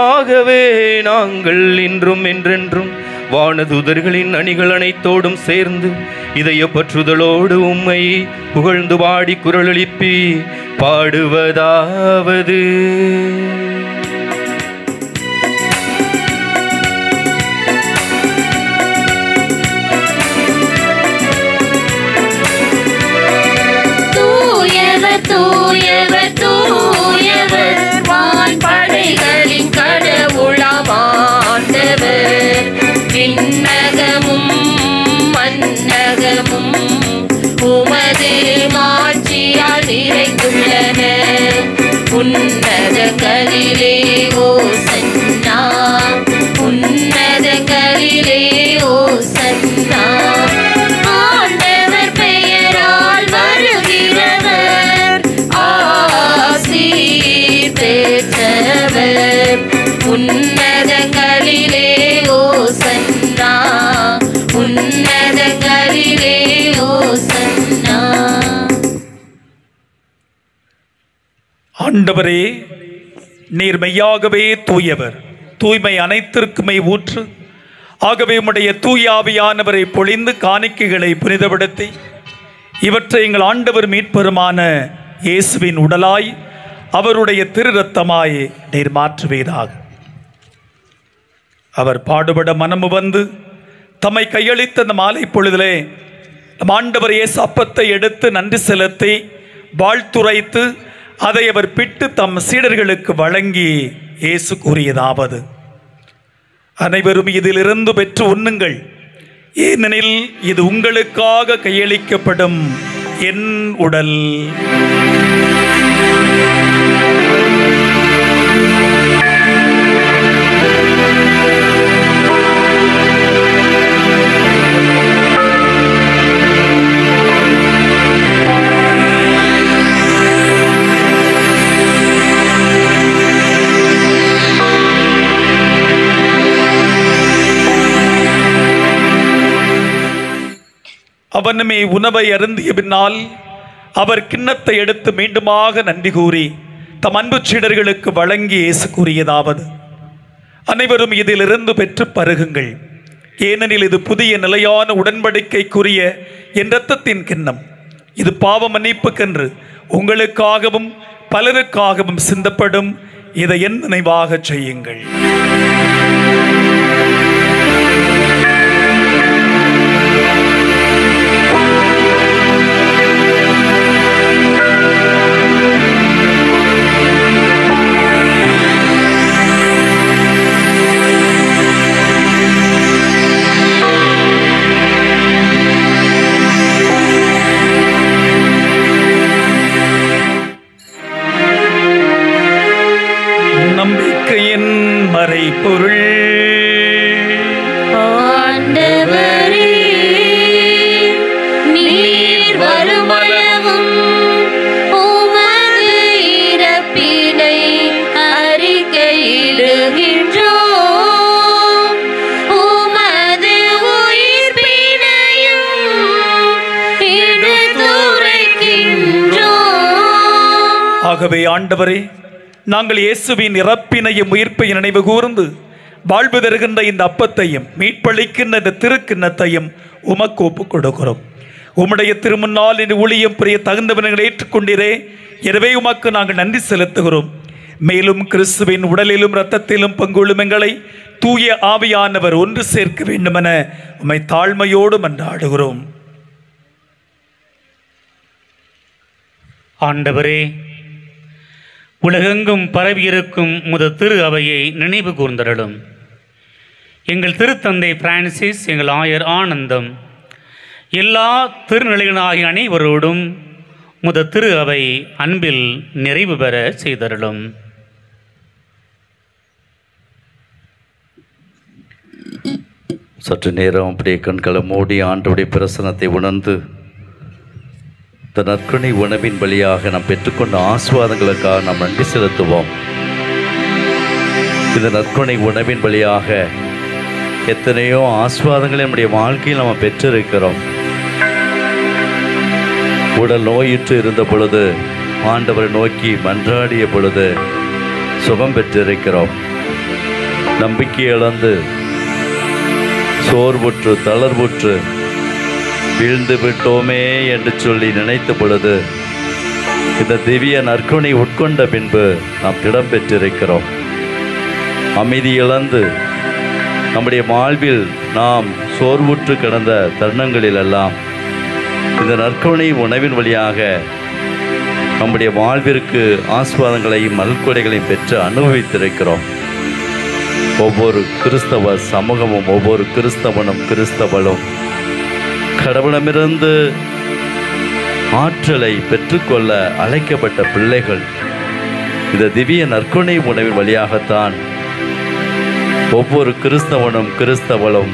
ஆகவே நாங்கள் இன்றும் என்றென்றும் வானதூதர்களின் அணிகள் அனைத்தோடும் சேர்ந்து இதய பற்றுதலோடு உம்மை புகழ்ந்து பாடி குரல் எழுப்பி பாடுவதாவது: தூயவர் தூயவர் தூயவர், வான்படைகளின் கடவுளாமாண்டவர். விண்ணகமும் மன்னகமும் உமது மாட்சியால் நிறைந்துள்ளன. உன்னதங்களிலே ஓசன்னா, உன்னதங்களிலே ஓசன்னா. ஆண்டவர் பெயரால் வருகிறவர் ஆசீர் பெற்றவர். உன்னதங்களிலே ஓசன்னா, உன்னதங்களிலே ஓசன்னா. ஆண்டவரே, நீர் மெய்யாகவே தூயவர், தூய்மை அனைத்திற்குமே ஊற்று. ஆகவே உம்முடைய தூய ஆவியானவரை பொழிந்து காணிக்கைகளை புனிதப்படுத்தி இவற்றை எங்கள் ஆண்டவர் மீட்பெருமான இயேசுவின் உடலாய் அவருடைய திரு இரத்தமாய் நீர் மாற்றுவீராக. அவர் பாடுபட மனமு வந்து தம்மை கையளித்த அந்த மாலை பொழுதிலே நம் ஆண்டவர் இயேசு அப்பத்தை எடுத்து நன்றி செலுத்தி வாழ்த்துரைத்து அதை அவர் பிட்டு தம் சீடர்களுக்கு வழங்கி இயேசு கூறியதாவது: அனைவரும் இதிலிருந்து பெற்று உண்ணுங்கள், ஏனெனில் இது உங்களுக்காக கையளிக்கப்படும் என் உடல். அவனுமே உணவை அருந்திய பின்னால் அவர் கிண்ணத்தை எடுத்து மீண்டுமாக நன்றி கூறி தம் அன்பு சீடர்களுக்கு வழங்கி இயேசு கூறியதாவது: அனைவரும் இதிலிருந்து பெற்று பருகுங்கள், ஏனெனில் இது புதிய நிலையான உடன்படிக்கைக்குரிய என் இரத்தத்தின் கிண்ணம். இது பாவ மன்னிப்புக்கென்று உங்களுக்காகவும் பலருக்காகவும் சிந்தப்படும் இதை என் நினைவாக செய்யுங்கள். நம்பிக்கையின் மறைபொருள் ஆண்டவரே, நீர் வருமளவும் உமது இறப்பினை அறிக்கையிடுகின்றோம், உமது உயிர்ப்பினையும் எடுத்துரைக்கின்றோம். ஆகவே ஆண்டவரே, நாங்கள் இயேசுவின் இறப்பினையும் உயிர்ப்பையும் நினைவு கூர்ந்து வாழ்வு தருகின்ற இந்த அப்பத்தையும் மீட்பளிக்கின்ற இந்த திருக்கிண்ணத்தையும் உமக்கு ஒப்புக் கொடுக்கிறோம். உம்முடைய திருமுன்னால் இந்த ஊழியம் புரிய தகுந்தவர்களை ஏற்றுக்கொண்டீரே, எனவே உமக்கு நாங்கள் நன்றி செலுத்துகிறோம். மேலும் கிறிஸ்துவின் உடலிலும் இரத்தத்திலும் பங்குள்ளும் எங்களை தூய ஆவியானவர் ஒன்று சேர்க்க வேண்டுமென உம்மை தாழ்மையோடு மன்றாடுகிறோம். ஆண்டவரே, உலகெங்கும் பரவியிருக்கும் முத திரு அவையை நினைவு கூர்ந்தருளும். எங்கள் திருத்தந்தை பிரான்சிஸ், எங்கள் ஆயர் ஆனந்தம், எல்லா திருநிலைகளாகிய அனைவரோடும் முத திரு அவை அன்பில் நிறைவு பெற செய்தருளும். சற்று நேரம் அப்படியே கண்களை மூடி ஆண்டவருடைய பிரசனத்தை உணர்ந்து இந்த நற்கருணை உணவின் வழியாக நாம் பெற்றுக்கொண்ட ஆசீர்வாதங்களுக்காக நாம் நன்றி செலுத்துவோம். இந்த நற்கருணை உணவின் வழியாக எத்தனையோ ஆசீர்வாதங்களை நம்முடைய வாழ்க்கையில் நாம் பெற்றிருக்கிறோம். உடல் நோயுற்று இருந்த பொழுது ஆண்டவரை நோக்கி மன்றாடிய பொழுது சுகம் பெற்றிருக்கிறோம். நம்பிக்கை இழந்து சோர்வுற்று தளர்வுற்று வீழ்ந்து விட்டோமே என்று சொல்லி நினைத்த பொழுது இந்த திவ்ய நற்கருணை உட்கொண்ட பின்பு நாம் திடம் பெற்றிருக்கிறோம். அமைதி இழந்து நம்முடைய வாழ்வில் நாம் சோர்வுற்று கிடந்த தருணங்களிலெல்லாம் இந்த நற்கருணை உணவின் வழியாக நம்முடைய வாழ்விற்கு ஆசீர்வாதங்களையும் நல்கொடைகளையும் பெற்று அனுபவித்திருக்கிறோம். ஒவ்வொரு கிறிஸ்தவ சமூகமும் ஒவ்வொரு கிறிஸ்தவனும் கிறிஸ்தவளும் கடவுளமிருந்து ஆற்றலை பெற்றுக்கொள்ள அழைக்கப்பட்ட பிள்ளைகள். இந்த திவ்ய நற்கருணை உணவின் வழியாகத்தான் ஒவ்வொரு கிறிஸ்தவனும் கிறிஸ்தவளும்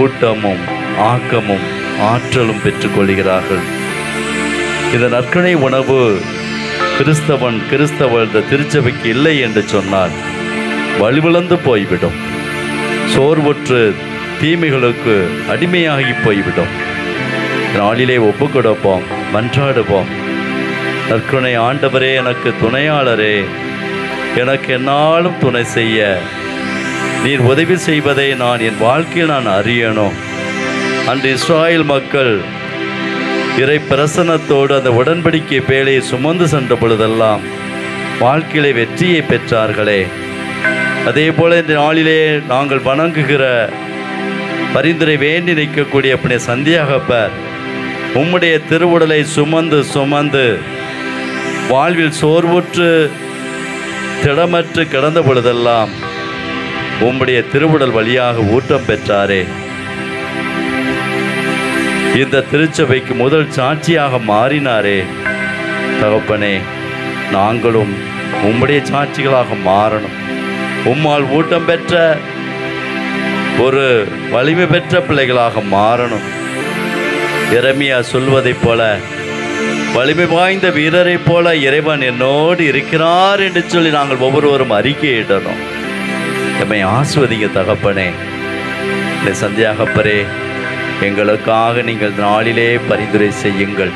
ஊட்டமும் ஆக்கமும் ஆற்றலும் பெற்றுக்கொள்கிறார்கள். இந்த நற்கருணை உணவு கிறிஸ்தவன் கிறிஸ்தவள் இந்த திருச்சபைக்கு இல்லை என்று சொன்னால் வலுவிழந்து போய்விடும். சோர்வுற்று தீமைகளுக்கு அடிமையாகி போய்விடும். நாளிலே ஒப்பு கொடுப்போம், மன்றாடுவோம். நற்கருணை ஆண்டவரே, எனக்கு துணையாளரே, எனக்கு என்னாலும் துணை செய்ய நீர் உதவி செய்வதை நான் என் வாழ்க்கையில் நான் அறியணும். அன்று இஸ்ராயேல் மக்கள் இறை பிரசன்னத்தோடு அந்த உடன்படிக்கை பேழையை சுமந்து சென்ற பொழுதெல்லாம் வாழ்க்கையிலே வெற்றியை பெற்றார்களே, அதே போல இந்த நாளிலே நாங்கள் வணங்குகிற பரிந்துரை வேண்டி நிற்கக்கூடிய அப்படி சந்தியாகப்பர் உம்முடைய திருவுடலை சுமந்து சுமந்து வாழ்வில் சோர்வுற்று திடமற்று கிடந்த பொழுதெல்லாம் உம்முடைய திருவுடல் வழியாக ஊட்டம் பெற்றாரே. இந்த திருச்சபைக்கு முதல் சாட்சியாக மாறினாரே. தகப்பனே, நாங்களும் உம்முடைய சாட்சிகளாக மாறணும். உம்மால் ஊட்டம் பெற்ற ஒரு வலிமை பெற்ற பிள்ளைகளாக மாறணும். எரேமியா சொல்வதைப் போல வலிமை வாய்ந்த வீரரைப் போல இறைவன் என்னோடு இருக்கிறார் என்று சொல்லி நாங்கள் ஒவ்வொருவரும் அறிக்கையிடணும். எம்மை ஆசிர்வதிங்க தகப்பனே. இந்த சந்தியாகப்பரே, எங்களுக்காக நீங்கள் நாளிலே பரிந்துரை செய்யுங்கள்.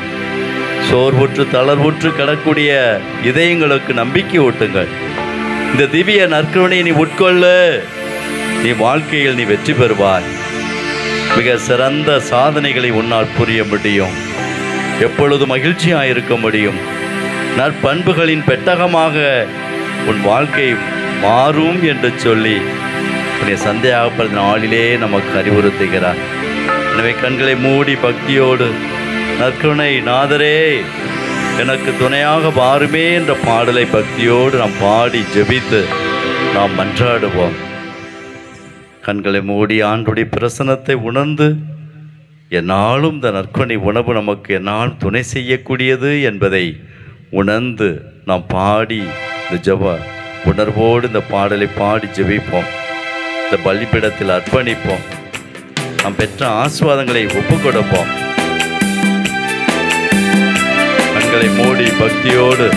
சோர்வுற்று தளர்வுற்று கிடக்கூடிய இதயங்களுக்கு நம்பிக்கை ஊட்டுங்கள். இந்த திவ்ய நற்கருணையை நீ உட்கொள்ளு. நீ வாழ்க்கையில் நீ வெற்றி பெறுவாய். மிக சிறந்த சாதனைகளை உன்னால் புரிய முடியும். எப்பொழுது மகிழ்ச்சியாக இருக்க முடியும். நற்பண்புகளின் பெட்டகமாக உன் வாழ்க்கை மாறும் என்று சொல்லி உன்னை சந்தேகப்படுற நாளிலே நமக்கு அறிவுறுத்துகிறார். எனவே கண்களை மூடி பக்தியோடு நற்கருணை நாதரே எனக்கு துணையாக வாருமே என்ற பாடலை பக்தியோடு நாம் பாடி ஜெபித்து நாம் மன்றாடுவோம். கண்களை மூடி ஆண்டுடைய பிரசன்னத்தை உணர்ந்து என்னாலும் இந்த நற்கருணை உணவு நமக்கு என்னாலும் துணை செய்யக்கூடியது என்பதை உணர்ந்து நாம் பாடி இந்த ஜெப உணர்வோடு இந்த பாடலை பாடி ஜெபிப்போம். இந்த பலிபீடத்தில் அர்ப்பணிப்போம். நாம் பெற்ற ஆசீர்வாதங்களை ஒப்புக் கொடுப்போம். கண்களை மூடி பக்தியோடு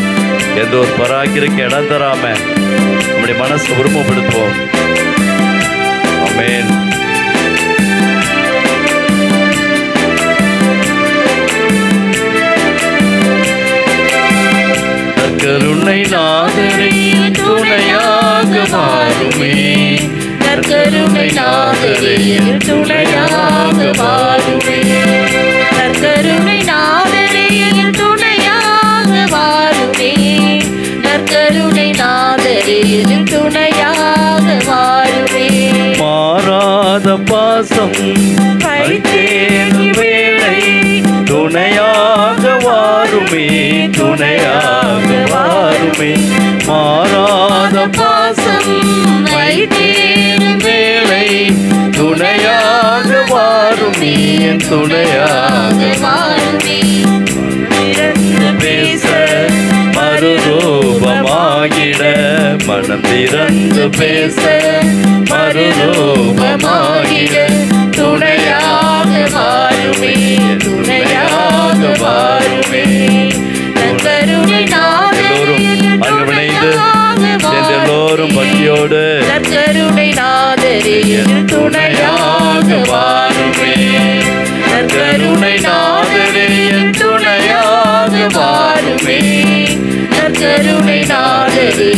எந்த ஒரு பராக்கிற்கு இடம் தராம நம்முடைய மனசை உருவப்படுத்துவோம். ஆமென். கருணை நாதரே துணையாக வாருமே, கருணை நாதரே துணையாக வாருமே, கருணை நாதரே துணையாக வாருமே, நற்கருணை நாதரே துணையாக வாருமே. மாறாத பாசம் வைத்தேன் வேளை துணையாக வாருமே, துணையாக வாருமே. மாறாத பாசம் வைத்தேன் வேளை துணையாக வாருமே, துணையாக வாருமே. பேச மறுரூபமாகிட மனம் திறந்து பேச மறுரூபமாகிட துணையாக வாருமே, துணையாக வாருமே. கருணை நாதரே எல்லோரும் பக்தியோடு கருணை நாதரே துணையாக வாருமே, கருணை நாதரே துணையாக வாருமே, கருணை நாதரே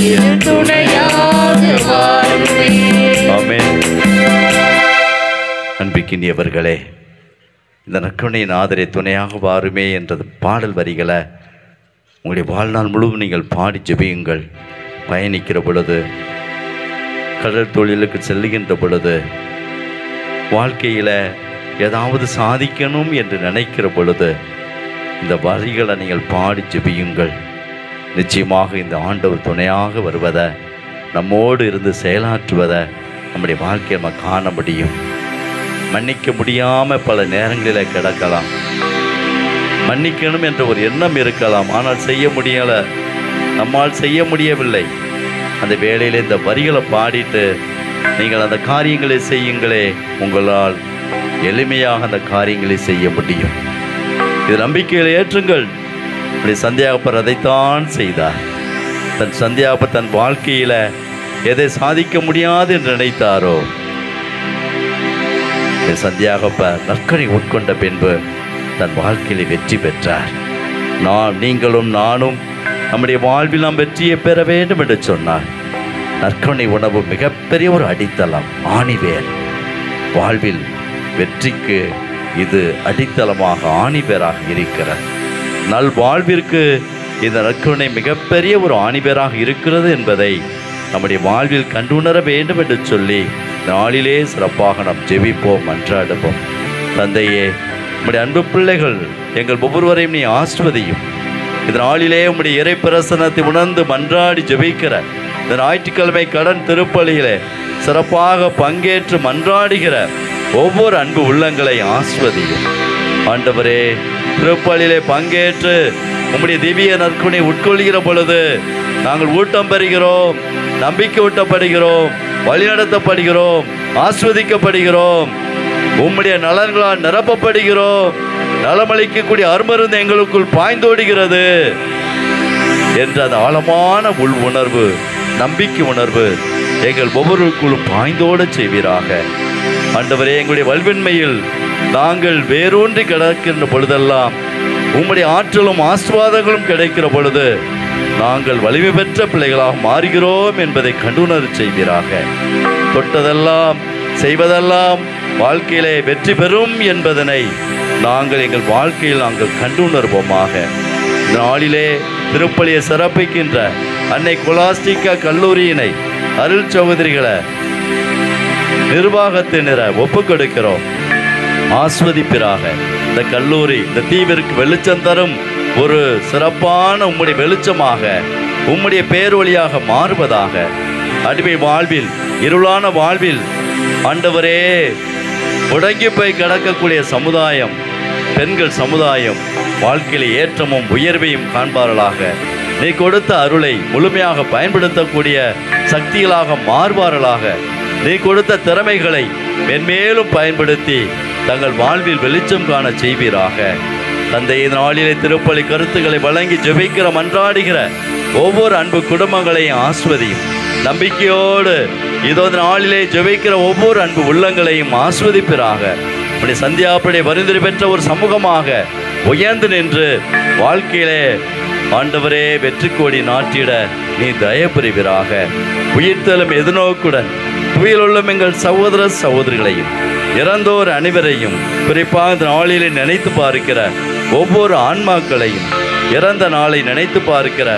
துணையாக வாருமே. ஆமென். அன்பிக்கினியவர்களே, இந்த நற்கருணை நாதரே துணையாக வாருமே என்றது பாடல் வரிகளை உங்களுடைய வாழ்நாள் முழுவதும் நீங்கள் பாடி ஜெபியுங்கள். பயணிக்கிற பொழுது, கடல் தொழிலுக்கு செல்லுகின்ற பொழுது, வாழ்க்கையில் ஏதாவது சாதிக்கணும் என்று நினைக்கிற பொழுது இந்த வரிகளை நீங்கள் பாடி ஜெபியுங்கள். நிச்சயமாக இந்த ஆண்டவர் துணையாக வருவதை, நம்மோடு இருந்து செயலாற்றுவதை நம்முடைய வாழ்க்கையை நம்ம காண முடியும். மன்னிக்க முடியாமல் பல நேரங்களில் கிடக்கலாம். மன்னிக்கணும் என்ற ஒரு எண்ணம் இருக்கலாம், ஆனால் செய்ய முடியலை, நம்மால் செய்ய முடியவில்லை. அந்த வேளையில் இந்த வரிகளை பாடிட்டு நீங்கள் அந்த காரியங்களை செய்யுங்களே, உங்களால் எளிமையாக அந்த காரியங்களை செய்ய முடியும். இது நம்பிக்கையில் ஏற்றுங்கள். அப்படி சந்தியாகப்பர் அதைத்தான் செய்தார். தன் சந்தியாகப்பர் தன் வாழ்க்கையில் எதை சாதிக்க முடியாது என்று நினைத்தாரோ, சந்தியாகப்பர் நற்கருணை உட்கொண்ட பின்பு தன் வாழ்க்கையில் வெற்றி பெற்றார். நீங்களும் நானும் நம்முடைய வாழ்வில் நாம் வெற்றியை பெற வேண்டும் என்று சொன்னார். நற்கருணை உணவு மிகப்பெரிய ஒரு அடித்தளம், ஆணிவேர். வாழ்வில் வெற்றிக்கு இது அடித்தளமாக ஆணிவேராக இருக்கிறது. நல் வாழ்விற்கு இந்த நற்கருணை மிகப்பெரிய ஒரு ஆணிவேராக இருக்கிறது என்பதை நம்முடைய வாழ்வில் கண்டுணர வேண்டும் என்று சொல்லி நாளிலே சிறப்பாக நாம் ஜெபிப்போம், மன்றாடுவோம். தந்தையே, நம்முடைய அன்பு பிள்ளைகள் எங்கள் ஒவ்வொருவரையும் நீ ஆசிர்வதியும். இந்த நாளிலே உம்முடைய இறை பிரசன்னத்தை உணர்ந்து மன்றாடி ஜெபிக்கிற இந்த ஞாயிற்றுக்கிழமை கடன் திருப்பலியிலே சிறப்பாக பங்கேற்று மன்றாடுகிற ஒவ்வொரு அன்பு உள்ளங்களை ஆசிர்வதியும். ஆண்டவரே, திருப்பலியிலே பங்கேற்று உம்முடைய திவ்ய நற்கருணை உட்கொள்கிற பொழுது நாங்கள் ஊட்டம் பெறுகிறோம், நம்பிக்கை ஊட்டப்படுகிறோம், வழிநடத்தப்படுகிறோம், ஆஸ்வதிக்கப்படுகிறோம், உம்முடைய நலன்களால் நிரப்பப்படுகிறோம், நலமளிக்கக்கூடிய அருமருந்து எங்களுக்குள் பாய்ந்தோடுகிறது என்ற அந்த ஆழமான உள் உணர்வு, நம்பிக்கை உணர்வு எங்கள் ஒவ்வொருக்குள்ளும் பாய்ந்தோட செய்வீராக. ஆண்டவரே, எங்களுடைய வல்வின்மையில் நாங்கள் வேரூன்றி கிடக்கின்ற பொழுதெல்லாம் உம்முடைய ஆற்றலும் ஆசீர்வாதங்களும் கிடைக்கிற பொழுது நாங்கள் வலிமை பெற்ற பிள்ளைகளாக மாறுகிறோம் என்பதை கண்டுணர செய்வீராக. தொட்டதெல்லாம் செய்வதெல்லாம் வாழ்க்கையிலே வெற்றி பெறும் என்பதனை நாங்கள் எங்கள் வாழ்க்கையில் நாங்கள் கண்டுணர்வோமாக. நாளிலே திருப்பலியை சிறப்பிக்கின்ற அன்னை கொலாஸ்டிகா கல்லூரியினை அருள் சகோதரிகளை நிர்வாகத்தினர ஒப்புக் கொடுக்கிறோம். ஆஸ்வதிப்பிறாக இந்த கல்லூரி இந்த தீவிற்கு வெளிச்சம் தரும் ஒரு சிறப்பான உம்முடைய வெளிச்சமாக உம்முடைய பேரொழியாக மாறுவதாக. அடிமை வாழ்வில் இருளான வாழ்வில் ஆண்டவரே முடங்கி போய் கிடக்கக்கூடிய சமுதாயம், பெண்கள் சமுதாயம் வாழ்க்கையில் ஏற்றமும் உயர்வையும் காண்பார்களாக. நீ கொடுத்த அருளை முழுமையாக பயன்படுத்தக்கூடிய சக்திகளாக மாறுவார்களாக. நீ கொடுத்த திறமைகளை மென்மேலும் பயன்படுத்தி தங்கள் வாழ்வில் வெளிச்சம் காண செய்வீராக. தந்தை நாளிலே திருப்பலி கருத்துக்களை வழங்கி ஜெபிக்கிற மன்றாடுகிற ஒவ்வொரு அன்பு குடும்பங்களையும் ஆஸ்வதியும். நம்பிக்கையோடு இதோ நாளிலே ஜெபிக்கிற ஒவ்வொரு அன்பு உள்ளங்களையும் ஆஸ்வதிப்பிறாக. அப்படி சந்தியாப்படைய வருந்திரி பெற்ற ஒரு சமூகமாக உயர்ந்து நின்று வாழ்க்கையிலே ஆண்டவரே வெற்றி கோடி நாட்டிட நீ தயபுரிவீராக. உயிர்த்தலும் எதிர்நோக்குடன் துயிலுள்ள எங்கள் சகோதர சகோதரிகளையும் இறந்தோர் அனைவரையும் குறிப்பாக இந்த நாளிலே நினைத்து பார்க்கிற ஒவ்வொரு ஆன்மாக்களையும், இறந்த நாளை நினைத்து பார்க்கிற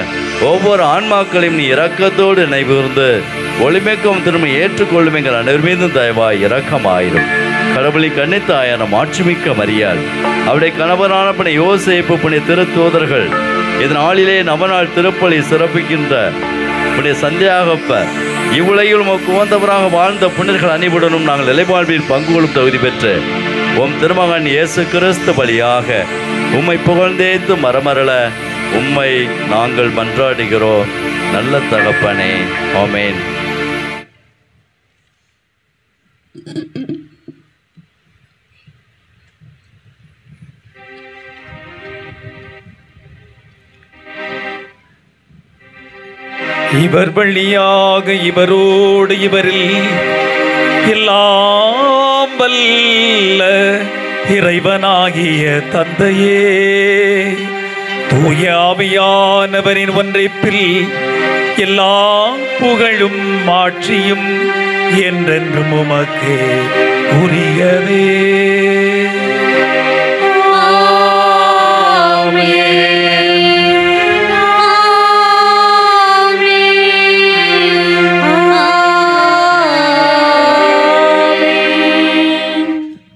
ஒவ்வொரு ஆன்மாக்களையும் நீ இரக்கத்தோடு நினைவுகூர்ந்து ஒளிமிக்கும் திரும்ப ஏற்றுக்கொள்ளும் எங்கள் அனைவர் மீதும் தயவாய் இரக்கமாயிரும். கடவுளை கண்ணித்தாயான மாட்சிமிக்க மரியாள் அவருடைய கணவரான புனித யோசேப்பு புனித திருத்தூதர்கள் இதனாளிலே நவநாள் திருப்பலி சிறப்பிக்கின்ற புனித சந்தியாகப்பர் இவ்வுலகில் உமக்கு உகந்தவராக வாழ்ந்த புனிதர்கள் அனைவருடனும் நாங்கள் நிலைவாழ்வில் பங்கு கொள்ளும் தகுதி பெற்று உம் திருமகன் இயேசு கிறிஸ்து பலியாக உம்மை புகழ்ந்தேத்து மரமரள உம்மை நாங்கள் மன்றாடுகிறோம். நல்ல தகப்பனே, ஆமென். இவர் வழியாக இவரோடு இவரில் எல்லாம் வல்ல இறைவனாகிய தந்தையே, தூய ஆவியானவரின் ஒன்றைப்பில் எல்லா புகழும் மாட்சியும் என்றென்றும் உமக்கு உரியதே.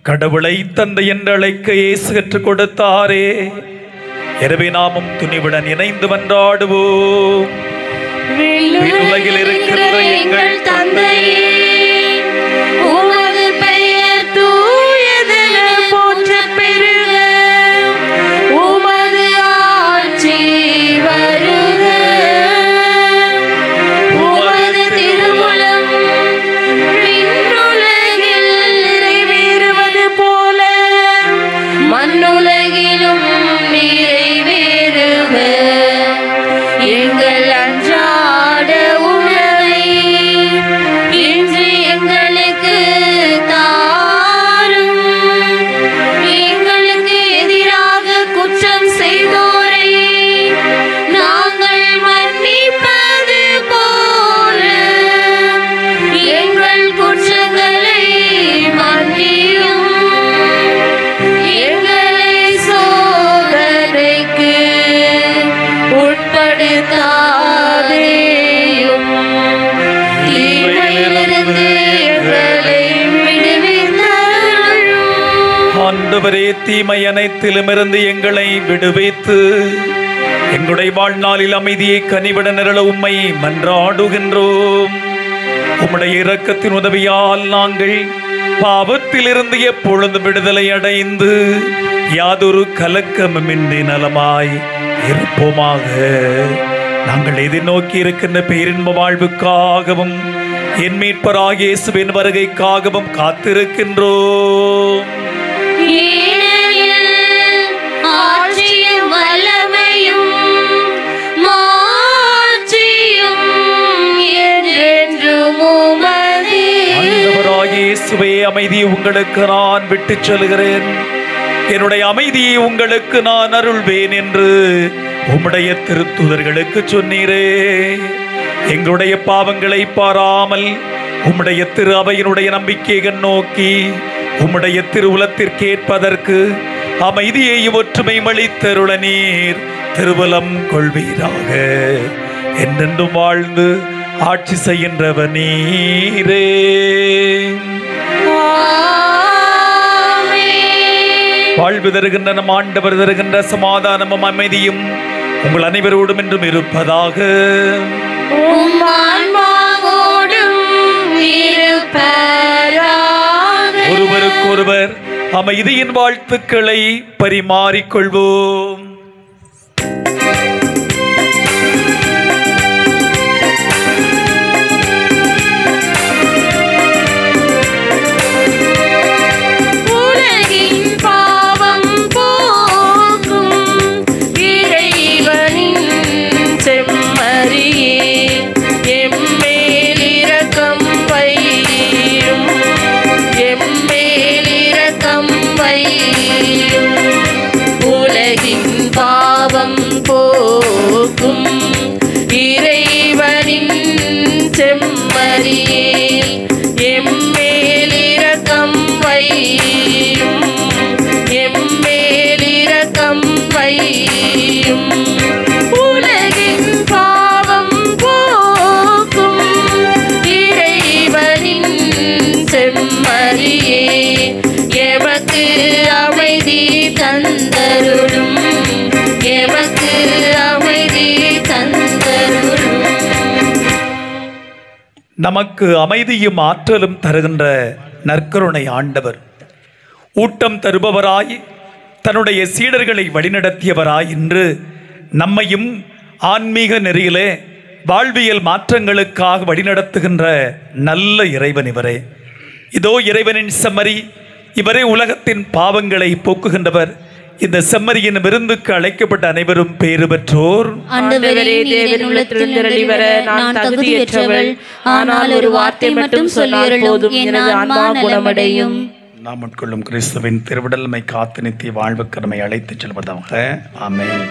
கடவுளை தந்தை என்று அழைக்க இயேசு கற்றுக் கொடுத்தாரே, எனவே நாமும் துணிவுடன் இணைந்து மன்றாடுவோம். உலகில் இருக்கின்ற எங்கள் தந்தையே, உமது பெயர் தூயதென போற்றப் பெறுக. உமது ஆட்சி வருக. உமது திருவுளம் விண்ணுலகில் நிறைவேறுவது போல மண்ணுலகிலும் நிறைவேறுக. எங்கள் அன்றாட உணவை இன்று எங்களுக்கு தாரும். எங்களுக்கு எதிராக குற்றம் செய்தோரை நாங்கள் மன்னிப்பது போல எங்கள் குற்றங்களை மன்னியும். எங்களை சோதனைக்கு உட்படுத்தாதேயும், தீமையிலிருந்து எங்களை விடுவித்தருளும். ஆண்டவரே, தீமை அனைத்திலும் இருந்து எங்களை விடுவித்து எங்களுடைய வாழ்நாளில் அமைதியை கனிவிட நிரள உம்மை மன்றாடுகின்றோம். உம்முடைய இரக்கத்தின் உதவியால் நாங்கள் பாவத்திலிருந்து எப்பொழுது விடுதலை அடைந்து யாதொரு கலக்கமின்றி நலமாய் இருப்போமாக. நாங்கள் எதிர்நோக்கி இருக்கின்ற பேரின்ப வாழ்வுக்காகவும் என் மீட்பராகிய இயேசுவின் வருகைக்காகவும் காத்திருக்கின்றோம். ஏனெனில் ஆட்சியும் வல்லமையும் மாட்சியும் என்றென்றும் உமதே. ஆண்டவராகிய இயேசுவே, அமைதியை உங்களுக்கு நான் விட்டுச் செல்கிறேன், என்னுடைய அமைதியை உங்களுக்கு நான் அருள்வேன் என்று உம்முடைய திருத்தூதர்களுக்கு சொன்னீரே. எங்களுடைய பாவங்களை பாராமல் உம்முடைய திரு அவையினுடைய நம்பிக்கையை நோக்கி உம்முடைய திருவுலத்திற்கேற்பதற்கு அமைதியை ஒற்றுமை அளித்தருள நீர் திருவுலம் கொள்வீராக. என்றென்றும் வாழ்ந்து ஆட்சி செய்கின்றவர் நீரே. வாழ்வு தருகின்ற நம் ஆண்டவர் தருகின்ற சமாதானமும் அமைதியும் உங்கள் அனைவரோடும் என்றும் இருப்பதாக. ஒருவருக்கொருவர் அமைதியின் வாழ்த்துக்களை பரிமாறிக்கொள்வோம். நமக்கு அமைதியும் ஆற்றலும் தருகின்ற நற்கருணை ஆண்டவர், ஊட்டம் தருபவராய் தன்னுடைய சீடர்களை வழிநடத்தியவராய் இன்று நம்மையும் ஆன்மீக நெறியிலே வாழ்வியல் மாற்றங்களுக்காக வழிநடத்துகின்ற நல்ல இறைவன் இவரே. இதோ இறைவனின் செம்மறி, இவரே உலகத்தின் பாவங்களை போக்குகின்றவர். இந்த செம்மறியின் விருந்துக்கு அழைக்கப்பட்ட அனைவரும் பேறு பெற்றோர். நான் தகுதியற்றவள், ஆனால் ஒரு வார்த்தை மட்டும் சொல்லியருளும், போதும் எனது ஆன்மா குணமடையும். நாம் உட்கொள்ளும் கிறிஸ்துவின் திருவிடல்மை காத்து நித்திய வாழ்வுக்கு நம்மை அழைத்துச் செல்வதாக. ஆமென்.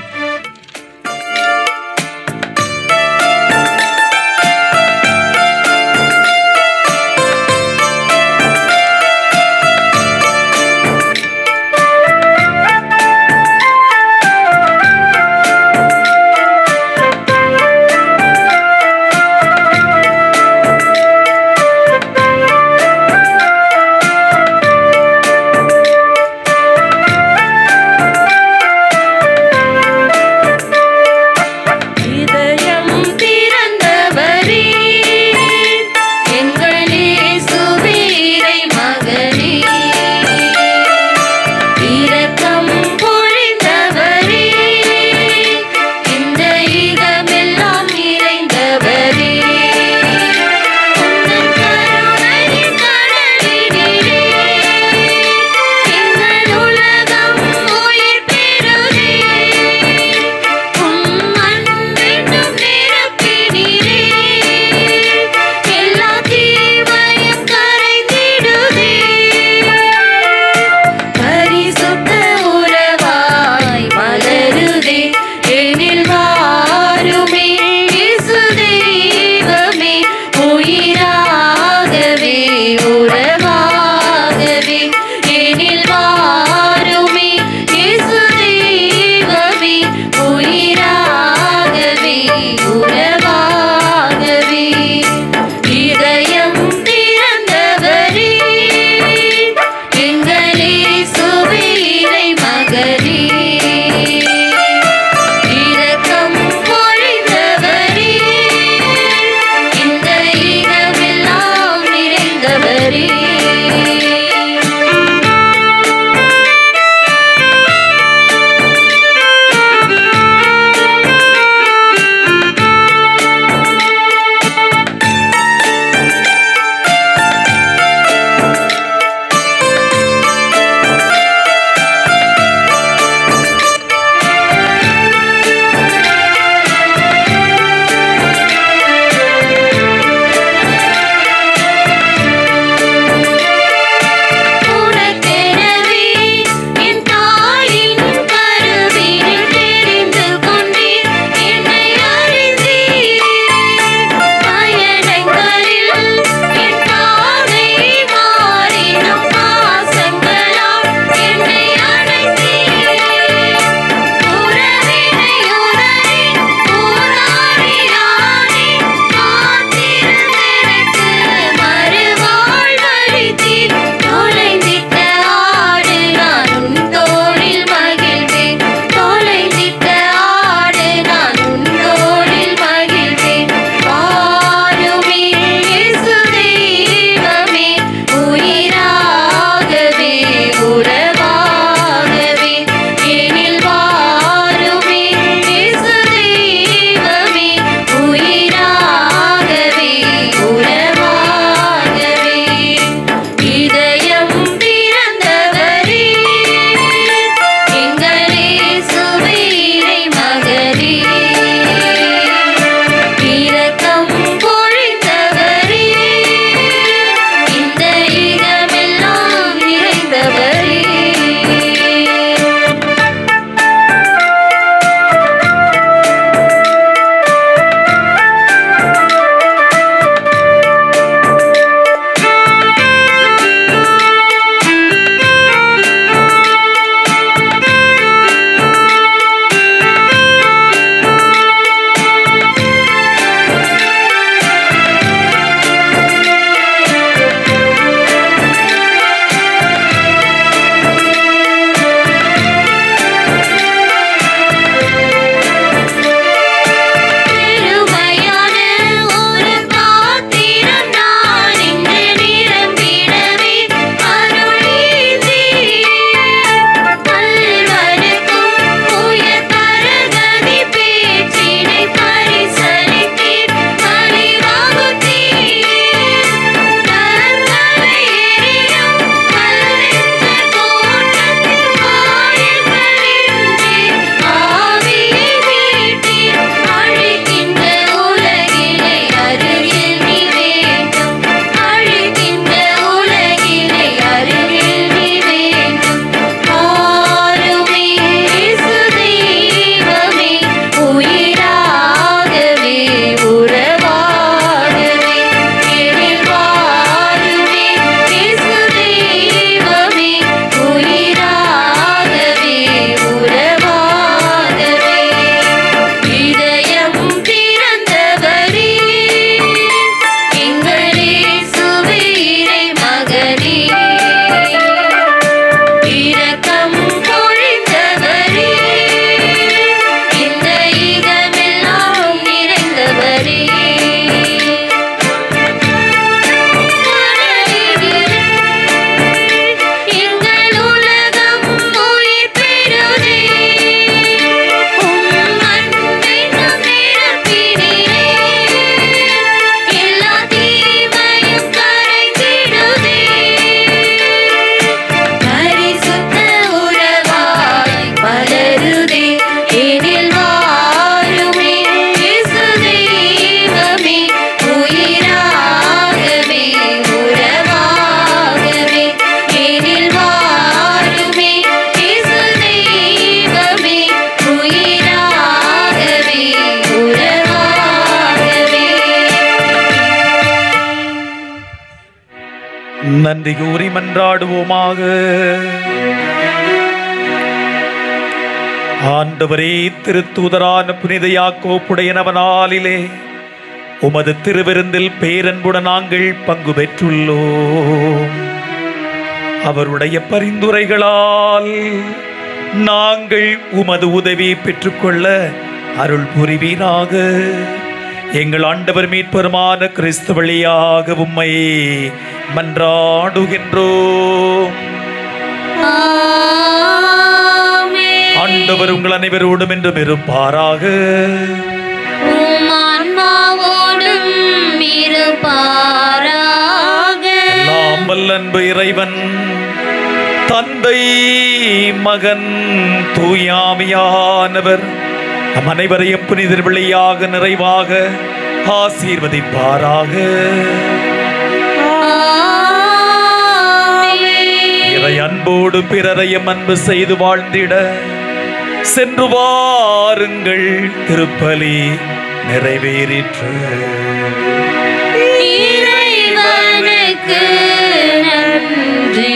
நன்றி கூறி மன்றாடுவோமாக. ஆண்டவரே, திருத்தூதரான புனித யாக்கோப்புடைய நவநாளிலே உமது திருவிருந்தில் பேரன்புடன் நாங்கள் பங்கு பெற்றுள்ளோம். அவருடைய பரிந்துரைகளால் நாங்கள் உமது உதவி பெற்றுக்கொள்ள அருள் புரிவீராக. எங்கள் ஆண்டவர் மீட்பருமான கிறிஸ்து வழியாக உம்மை மன்றாடுகின்றோம். ஆண்டவர் உங்கள் அனைவரோடும் என்றும் இருப்பாராக. எல்லாம் வல்ல அன்பு இறைவன் தந்தை, மகன், தூயாமியானவர் நம் அனைவரையும் புனிதர் வழியாக நிறைவாக ஆசீர்வதிப்பாராக. இறை அன்போடு பிறரையும் அன்பு செய்து வாழ்ந்திட சென்று வாருங்கள். திருப்பலி நிறைவேறிற்று. இறைவனுக்கு நன்றி.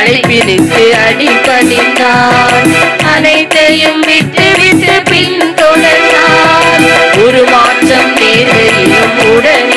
அழைப்பினுக்கு அடிபணிந்தார். அனைத்தையும் விட்டு விட்டு பின் தொடர்ந்தார். ஒரு மாற்றம் நேர்கையிலும் உடன்